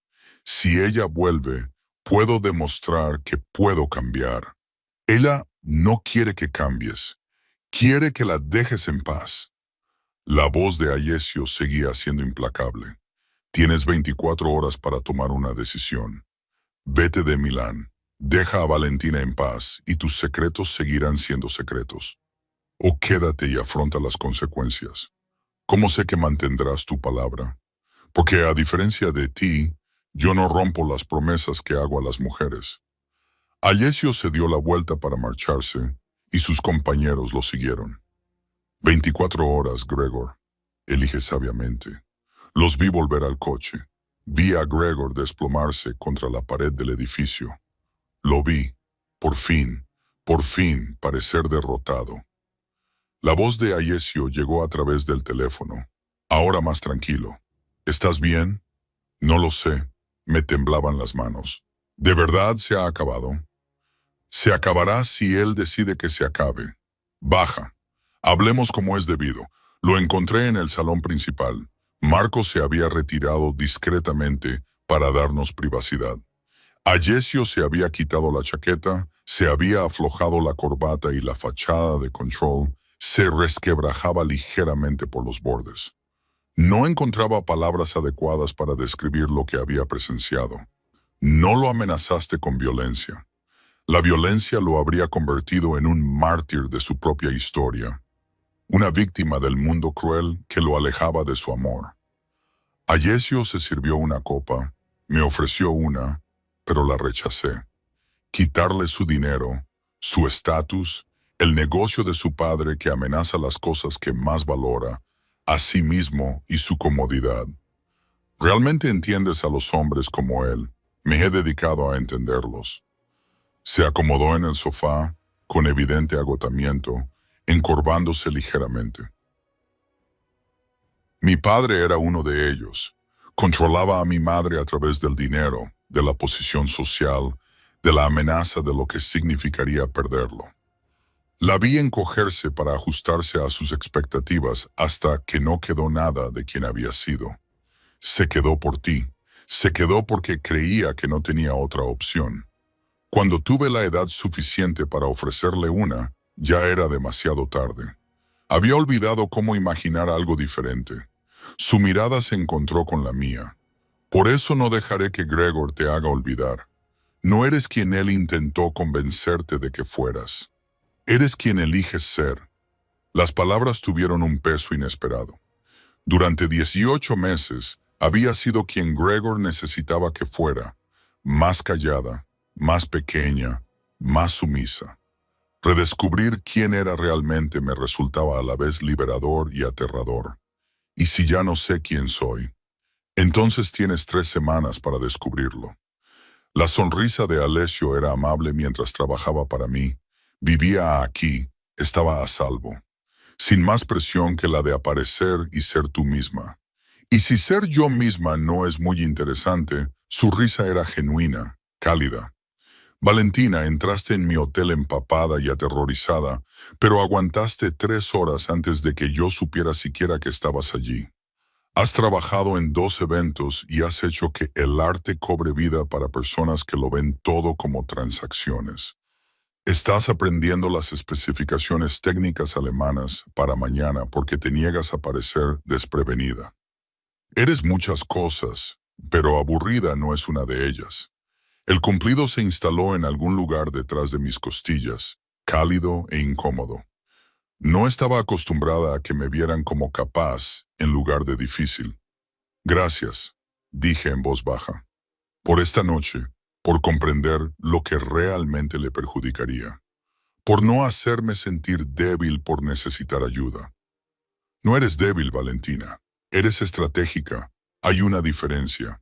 Si ella vuelve, puedo demostrar que puedo cambiar. Ella no quiere que cambies. Quiere que la dejes en paz. La voz de Alessio seguía siendo implacable. Tienes 24 horas para tomar una decisión. Vete de Milán. Deja a Valentina en paz y tus secretos seguirán siendo secretos. O quédate y afronta las consecuencias. ¿Cómo sé que mantendrás tu palabra? Porque a diferencia de ti, yo no rompo las promesas que hago a las mujeres. Alessio se dio la vuelta para marcharse y sus compañeros lo siguieron. 24 horas, Gregor. Elige sabiamente. Los vi volver al coche. Vi a Gregor desplomarse contra la pared del edificio. Lo vi, por fin, parecer derrotado. La voz de Alessio llegó a través del teléfono. Ahora más tranquilo. ¿Estás bien? No lo sé. Me temblaban las manos. ¿De verdad se ha acabado? Se acabará si él decide que se acabe. Baja. Hablemos como es debido. Lo encontré en el salón principal. Marco se había retirado discretamente para darnos privacidad. Ayesio se había quitado la chaqueta, se había aflojado la corbata y la fachada de control se resquebrajaba ligeramente por los bordes. No encontraba palabras adecuadas para describir lo que había presenciado. No lo amenazaste con violencia. La violencia lo habría convertido en un mártir de su propia historia, una víctima del mundo cruel que lo alejaba de su amor. Ayesio se sirvió una copa, me ofreció una, pero la rechacé. Quitarle su dinero, su estatus, el negocio de su padre que amenaza las cosas que más valora, a sí mismo y su comodidad. ¿Realmente entiendes a los hombres como él? Me he dedicado a entenderlos. Se acomodó en el sofá, con evidente agotamiento, encorvándose ligeramente. Mi padre era uno de ellos. Controlaba a mi madre a través del dinero, de la posición social, de la amenaza de lo que significaría perderlo. La vi encogerse para ajustarse a sus expectativas hasta que no quedó nada de quien había sido. Se quedó por ti. Se quedó porque creía que no tenía otra opción. Cuando tuve la edad suficiente para ofrecerle una, ya era demasiado tarde. Había olvidado cómo imaginar algo diferente. Su mirada se encontró con la mía. Por eso no dejaré que Gregor te haga olvidar. No eres quien él intentó convencerte de que fueras. Eres quien eliges ser. Las palabras tuvieron un peso inesperado. Durante 18 meses, había sido quien Gregor necesitaba que fuera, más callada, más pequeña, más sumisa. Redescubrir quién era realmente me resultaba a la vez liberador y aterrador. ¿Y si ya no sé quién soy? Entonces tienes 3 semanas para descubrirlo. La sonrisa de Alessio era amable mientras trabajaba para mí. Vivía aquí, estaba a salvo, sin más presión que la de aparecer y ser tú misma. Y si ser yo misma no es muy interesante, su risa era genuina, cálida. Valentina, entraste en mi hotel empapada y aterrorizada, pero aguantaste 3 horas antes de que yo supiera siquiera que estabas allí. Has trabajado en 2 eventos y has hecho que el arte cobre vida para personas que lo ven todo como transacciones. Estás aprendiendo las especificaciones técnicas alemanas para mañana porque te niegas a parecer desprevenida. Eres muchas cosas, pero aburrida no es una de ellas. El cumplido se instaló en algún lugar detrás de mis costillas, cálido e incómodo. No estaba acostumbrada a que me vieran como capaz en lugar de difícil. Gracias, dije en voz baja, por esta noche, por comprender lo que realmente le perjudicaría, por no hacerme sentir débil por necesitar ayuda. No eres débil, Valentina, eres estratégica, hay una diferencia.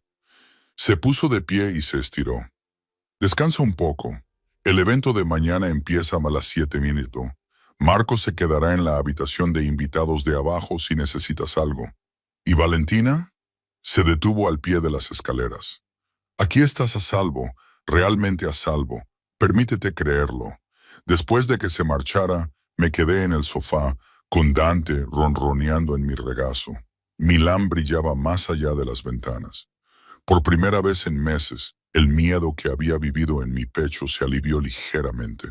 Se puso de pie y se estiró. Descansa un poco. El evento de mañana empieza a las 7:00. Marco se quedará en la habitación de invitados de abajo si necesitas algo. ¿Y Valentina? Se detuvo al pie de las escaleras. Aquí estás a salvo, realmente a salvo. Permítete creerlo. Después de que se marchara, me quedé en el sofá, con Dante ronroneando en mi regazo. Milán brillaba más allá de las ventanas. Por primera vez en meses, el miedo que había vivido en mi pecho se alivió ligeramente.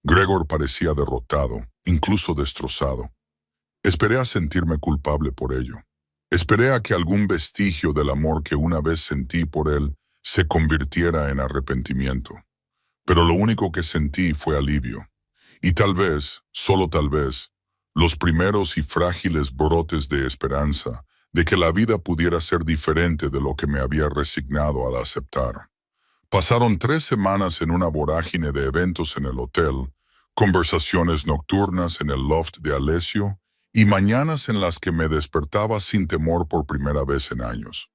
Gregor parecía derrotado, incluso destrozado. Esperé a sentirme culpable por ello. Esperé a que algún vestigio del amor que una vez sentí por él se convirtiera en arrepentimiento. Pero lo único que sentí fue alivio. Y tal vez, solo tal vez, los primeros y frágiles brotes de esperanza de que la vida pudiera ser diferente de lo que me había resignado al aceptar. Pasaron 3 semanas en una vorágine de eventos en el hotel, conversaciones nocturnas en el loft de Alessio y mañanas en las que me despertaba sin temor por primera vez en años.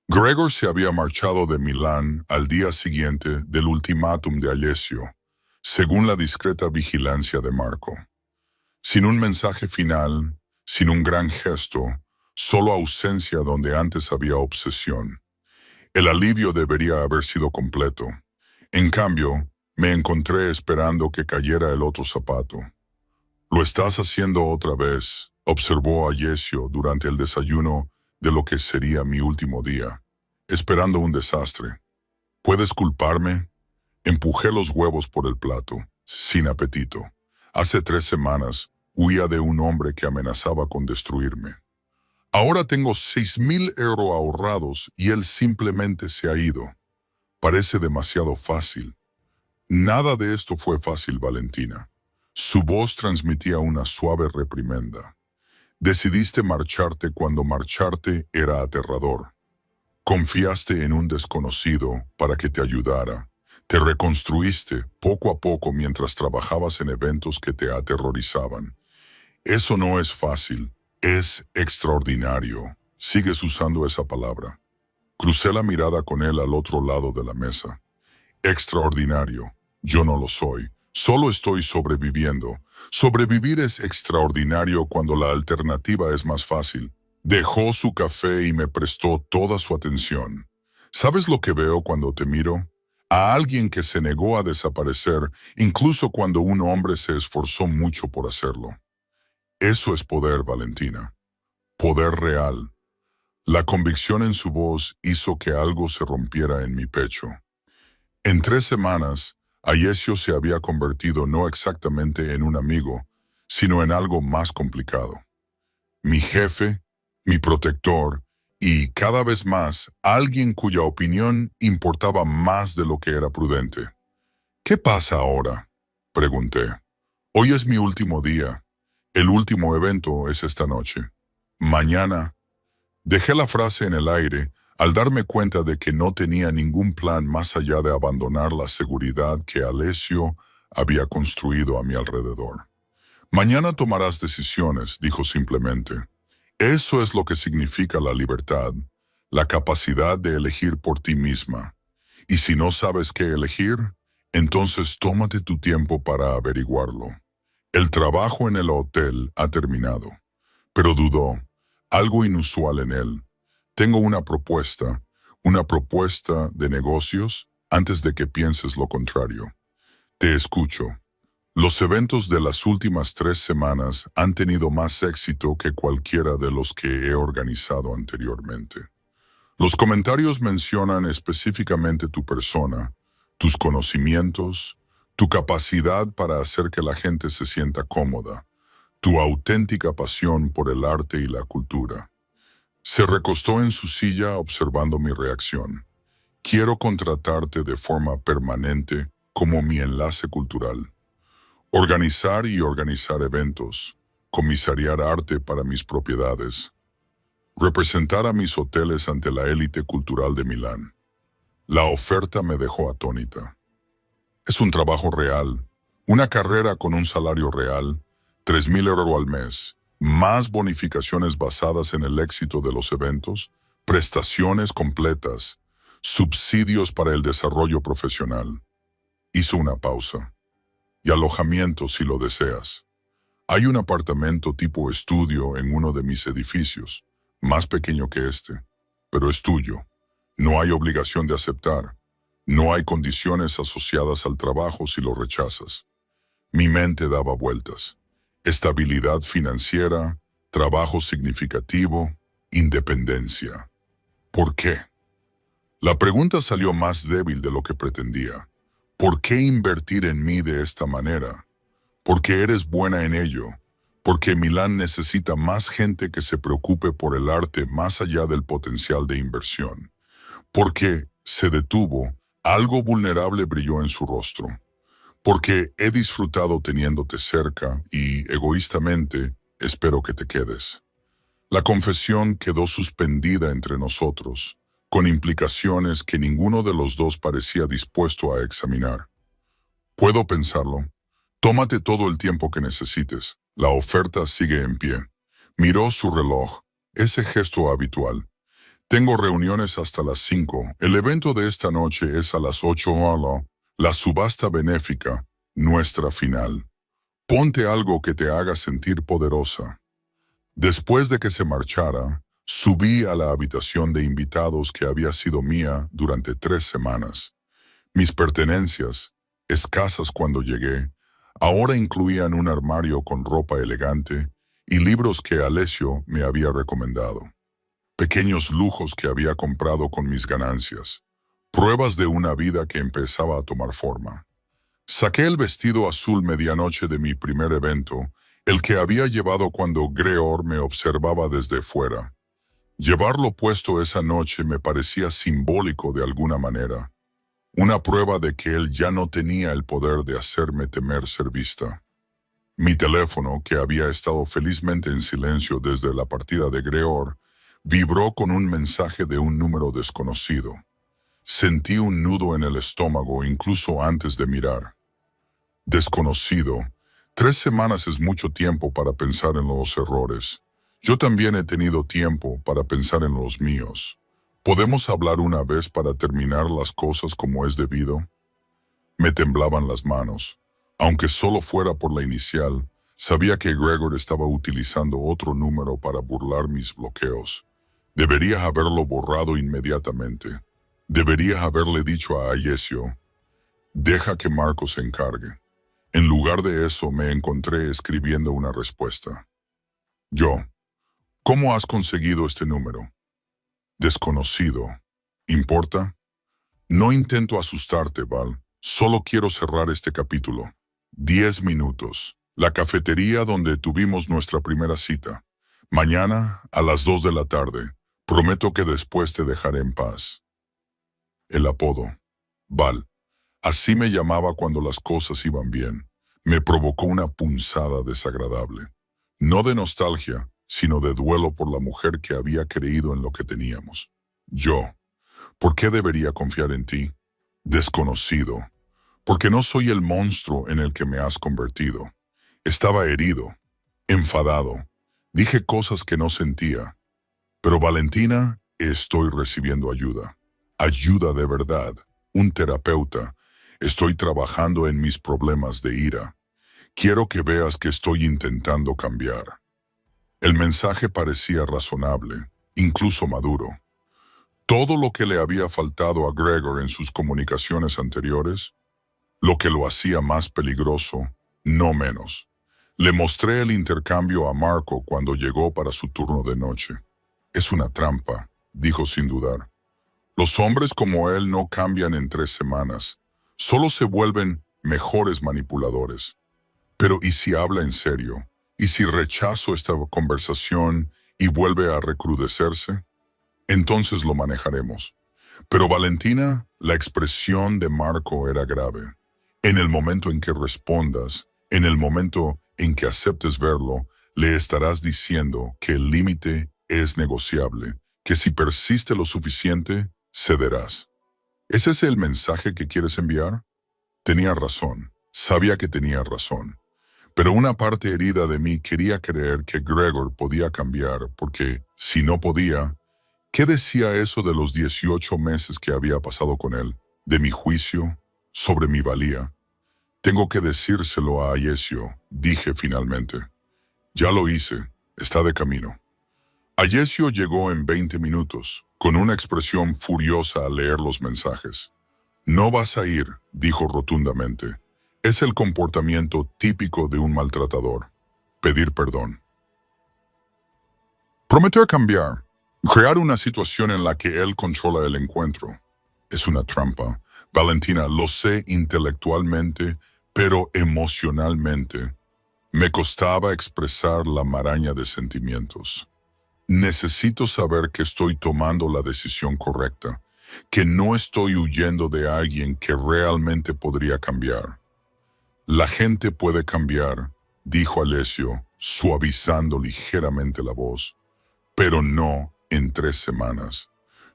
Gregor se había marchado de Milán al día siguiente del ultimátum de Alessio, según la discreta vigilancia de Marco. Sin un mensaje final, sin un gran gesto, solo ausencia donde antes había obsesión. El alivio debería haber sido completo. En cambio, me encontré esperando que cayera el otro zapato. «Lo estás haciendo otra vez», observó Ayesio durante el desayuno de lo que sería mi último día, esperando un desastre. ¿Puedes culparme? Empujé los huevos por el plato, sin apetito. Hace 3 semanas huía de un hombre que amenazaba con destruirme. Ahora tengo 6.000 € ahorrados y él simplemente se ha ido. Parece demasiado fácil. Nada de esto fue fácil, Valentina. Su voz transmitía una suave reprimenda. Decidiste marcharte cuando marcharte era aterrador. Confiaste en un desconocido para que te ayudara. Te reconstruiste poco a poco mientras trabajabas en eventos que te aterrorizaban. Eso no es fácil, es extraordinario. Sigues usando esa palabra. Crucé la mirada con él al otro lado de la mesa. Extraordinario. Yo no lo soy. Solo estoy sobreviviendo. Sobrevivir es extraordinario cuando la alternativa es más fácil. Dejó su café y me prestó toda su atención. ¿Sabes lo que veo cuando te miro? A alguien que se negó a desaparecer, incluso cuando un hombre se esforzó mucho por hacerlo. Eso es poder, Valentina. Poder real. La convicción en su voz hizo que algo se rompiera en mi pecho. En 3 semanas, Ayesio se había convertido no exactamente en un amigo, sino en algo más complicado. Mi jefe, mi protector y, cada vez más, alguien cuya opinión importaba más de lo que era prudente. ¿Qué pasa ahora?, pregunté. Hoy es mi último día. El último evento es esta noche. Mañana. Dejé la frase en el aire al darme cuenta de que no tenía ningún plan más allá de abandonar la seguridad que Alessio había construido a mi alrededor. Mañana tomarás decisiones, dijo simplemente. Eso es lo que significa la libertad, la capacidad de elegir por ti misma. Y si no sabes qué elegir, entonces tómate tu tiempo para averiguarlo. El trabajo en el hotel ha terminado, pero dudó. Algo inusual en él. Tengo una propuesta de negocios antes de que pienses lo contrario. Te escucho. Los eventos de las últimas 3 semanas han tenido más éxito que cualquiera de los que he organizado anteriormente. Los comentarios mencionan específicamente tu persona, tus conocimientos, tu capacidad para hacer que la gente se sienta cómoda, tu auténtica pasión por el arte y la cultura. Se recostó en su silla observando mi reacción. Quiero contratarte de forma permanente como mi enlace cultural. Organizar eventos, comisariar arte para mis propiedades, representar a mis hoteles ante la élite cultural de Milán. La oferta me dejó atónita. Es un trabajo real, una carrera con un salario real, 3.000 € al mes, más bonificaciones basadas en el éxito de los eventos, prestaciones completas, subsidios para el desarrollo profesional. Hizo una pausa. Y alojamiento si lo deseas. Hay un apartamento tipo estudio en uno de mis edificios, más pequeño que este, pero es tuyo. No hay obligación de aceptar. No hay condiciones asociadas al trabajo si lo rechazas. Mi mente daba vueltas. Estabilidad financiera, trabajo significativo, independencia. ¿Por qué? La pregunta salió más débil de lo que pretendía. ¿Por qué invertir en mí de esta manera? Porque eres buena en ello. Porque Milán necesita más gente que se preocupe por el arte más allá del potencial de inversión. Porque se detuvo, algo vulnerable brilló en su rostro. Porque he disfrutado teniéndote cerca y, egoístamente, espero que te quedes. La confesión quedó suspendida entre nosotros, con implicaciones que ninguno de los dos parecía dispuesto a examinar. Puedo pensarlo. Tómate todo el tiempo que necesites. La oferta sigue en pie. Miró su reloj, ese gesto habitual. Tengo reuniones hasta las 5. El evento de esta noche es a las 8. La subasta benéfica, nuestra final. Ponte algo que te haga sentir poderosa. Después de que se marchara, subí a la habitación de invitados que había sido mía durante 3 semanas. Mis pertenencias, escasas cuando llegué, ahora incluían un armario con ropa elegante y libros que Alessio me había recomendado. Pequeños lujos que había comprado con mis ganancias. Pruebas de una vida que empezaba a tomar forma. Saqué el vestido azul medianoche de mi primer evento, el que había llevado cuando Greor me observaba desde fuera. Llevarlo puesto esa noche me parecía simbólico de alguna manera. Una prueba de que él ya no tenía el poder de hacerme temer ser vista. Mi teléfono, que había estado felizmente en silencio desde la partida de Greor, vibró con un mensaje de un número desconocido. Sentí un nudo en el estómago incluso antes de mirar. Desconocido. 3 semanas es mucho tiempo para pensar en los errores. Yo también he tenido tiempo para pensar en los míos. ¿Podemos hablar una vez para terminar las cosas como es debido? Me temblaban las manos. Aunque solo fuera por la inicial, sabía que Gregor estaba utilizando otro número para burlar mis bloqueos. Debería haberlo borrado inmediatamente. Debería haberle dicho a Ayesio, deja que Marco se encargue. En lugar de eso, me encontré escribiendo una respuesta. Yo, ¿cómo has conseguido este número? Desconocido. ¿Importa? No intento asustarte, Val. Solo quiero cerrar este capítulo. 10 minutos. La cafetería donde tuvimos nuestra primera cita. Mañana, a las 2 de la tarde. Prometo que después te dejaré en paz. El apodo. Val. Así me llamaba cuando las cosas iban bien. Me provocó una punzada desagradable. No de nostalgia, sino de duelo por la mujer que había creído en lo que teníamos. Yo. ¿Por qué debería confiar en ti? Desconocido. Porque no soy el monstruo en el que me has convertido. Estaba herido, enfadado. Dije cosas que no sentía. Pero Valentina, estoy recibiendo ayuda. Ayuda de verdad. Un terapeuta. Estoy trabajando en mis problemas de ira. Quiero que veas que estoy intentando cambiar. El mensaje parecía razonable, incluso maduro. Todo lo que le había faltado a Gregor en sus comunicaciones anteriores, lo que lo hacía más peligroso, no menos. Le mostré el intercambio a Marco cuando llegó para su turno de noche. Es una trampa, dijo sin dudar. Los hombres como él no cambian en 3 semanas. Solo se vuelven mejores manipuladores. Pero ¿y si habla en serio? ¿Y si rechazo esta conversación y vuelve a recrudecerse? Entonces lo manejaremos. Pero Valentina, la expresión de Marco era grave. En el momento en que respondas, en el momento en que aceptes verlo, le estarás diciendo que el límite es negociable, que si persiste lo suficiente, cederás. ¿Es ese el mensaje que quieres enviar? Tenía razón, sabía que tenía razón. Pero una parte herida de mí quería creer que Gregor podía cambiar, porque, si no podía, ¿qué decía eso de los 18 meses que había pasado con él? De mi juicio, sobre mi valía. Tengo que decírselo a Ayesio, dije finalmente. Ya lo hice, está de camino. Ayesio llegó en 20 minutos, con una expresión furiosa al leer los mensajes. No vas a ir, dijo rotundamente. Es el comportamiento típico de un maltratador. Pedir perdón. Prometer cambiar. Crear una situación en la que él controla el encuentro. Es una trampa. Valentina, lo sé intelectualmente, pero emocionalmente. Me costaba expresar la maraña de sentimientos. Necesito saber que estoy tomando la decisión correcta, que no estoy huyendo de alguien que realmente podría cambiar. La gente puede cambiar, dijo Alessio, suavizando ligeramente la voz, pero no en 3 semanas,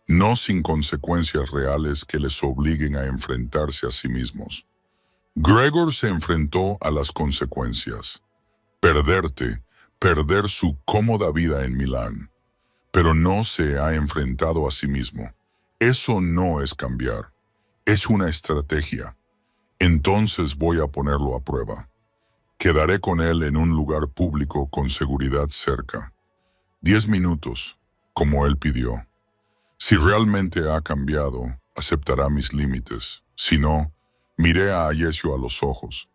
no sin consecuencias reales que les obliguen a enfrentarse a sí mismos. Gregor se enfrentó a las consecuencias. Perderte, perder su cómoda vida en Milán, pero no se ha enfrentado a sí mismo. Eso no es cambiar, es una estrategia. Entonces voy a ponerlo a prueba. Quedaré con él en un lugar público con seguridad cerca. 10 minutos, como él pidió. Si realmente ha cambiado, aceptará mis límites. Si no, miré a Ayesio a los ojos.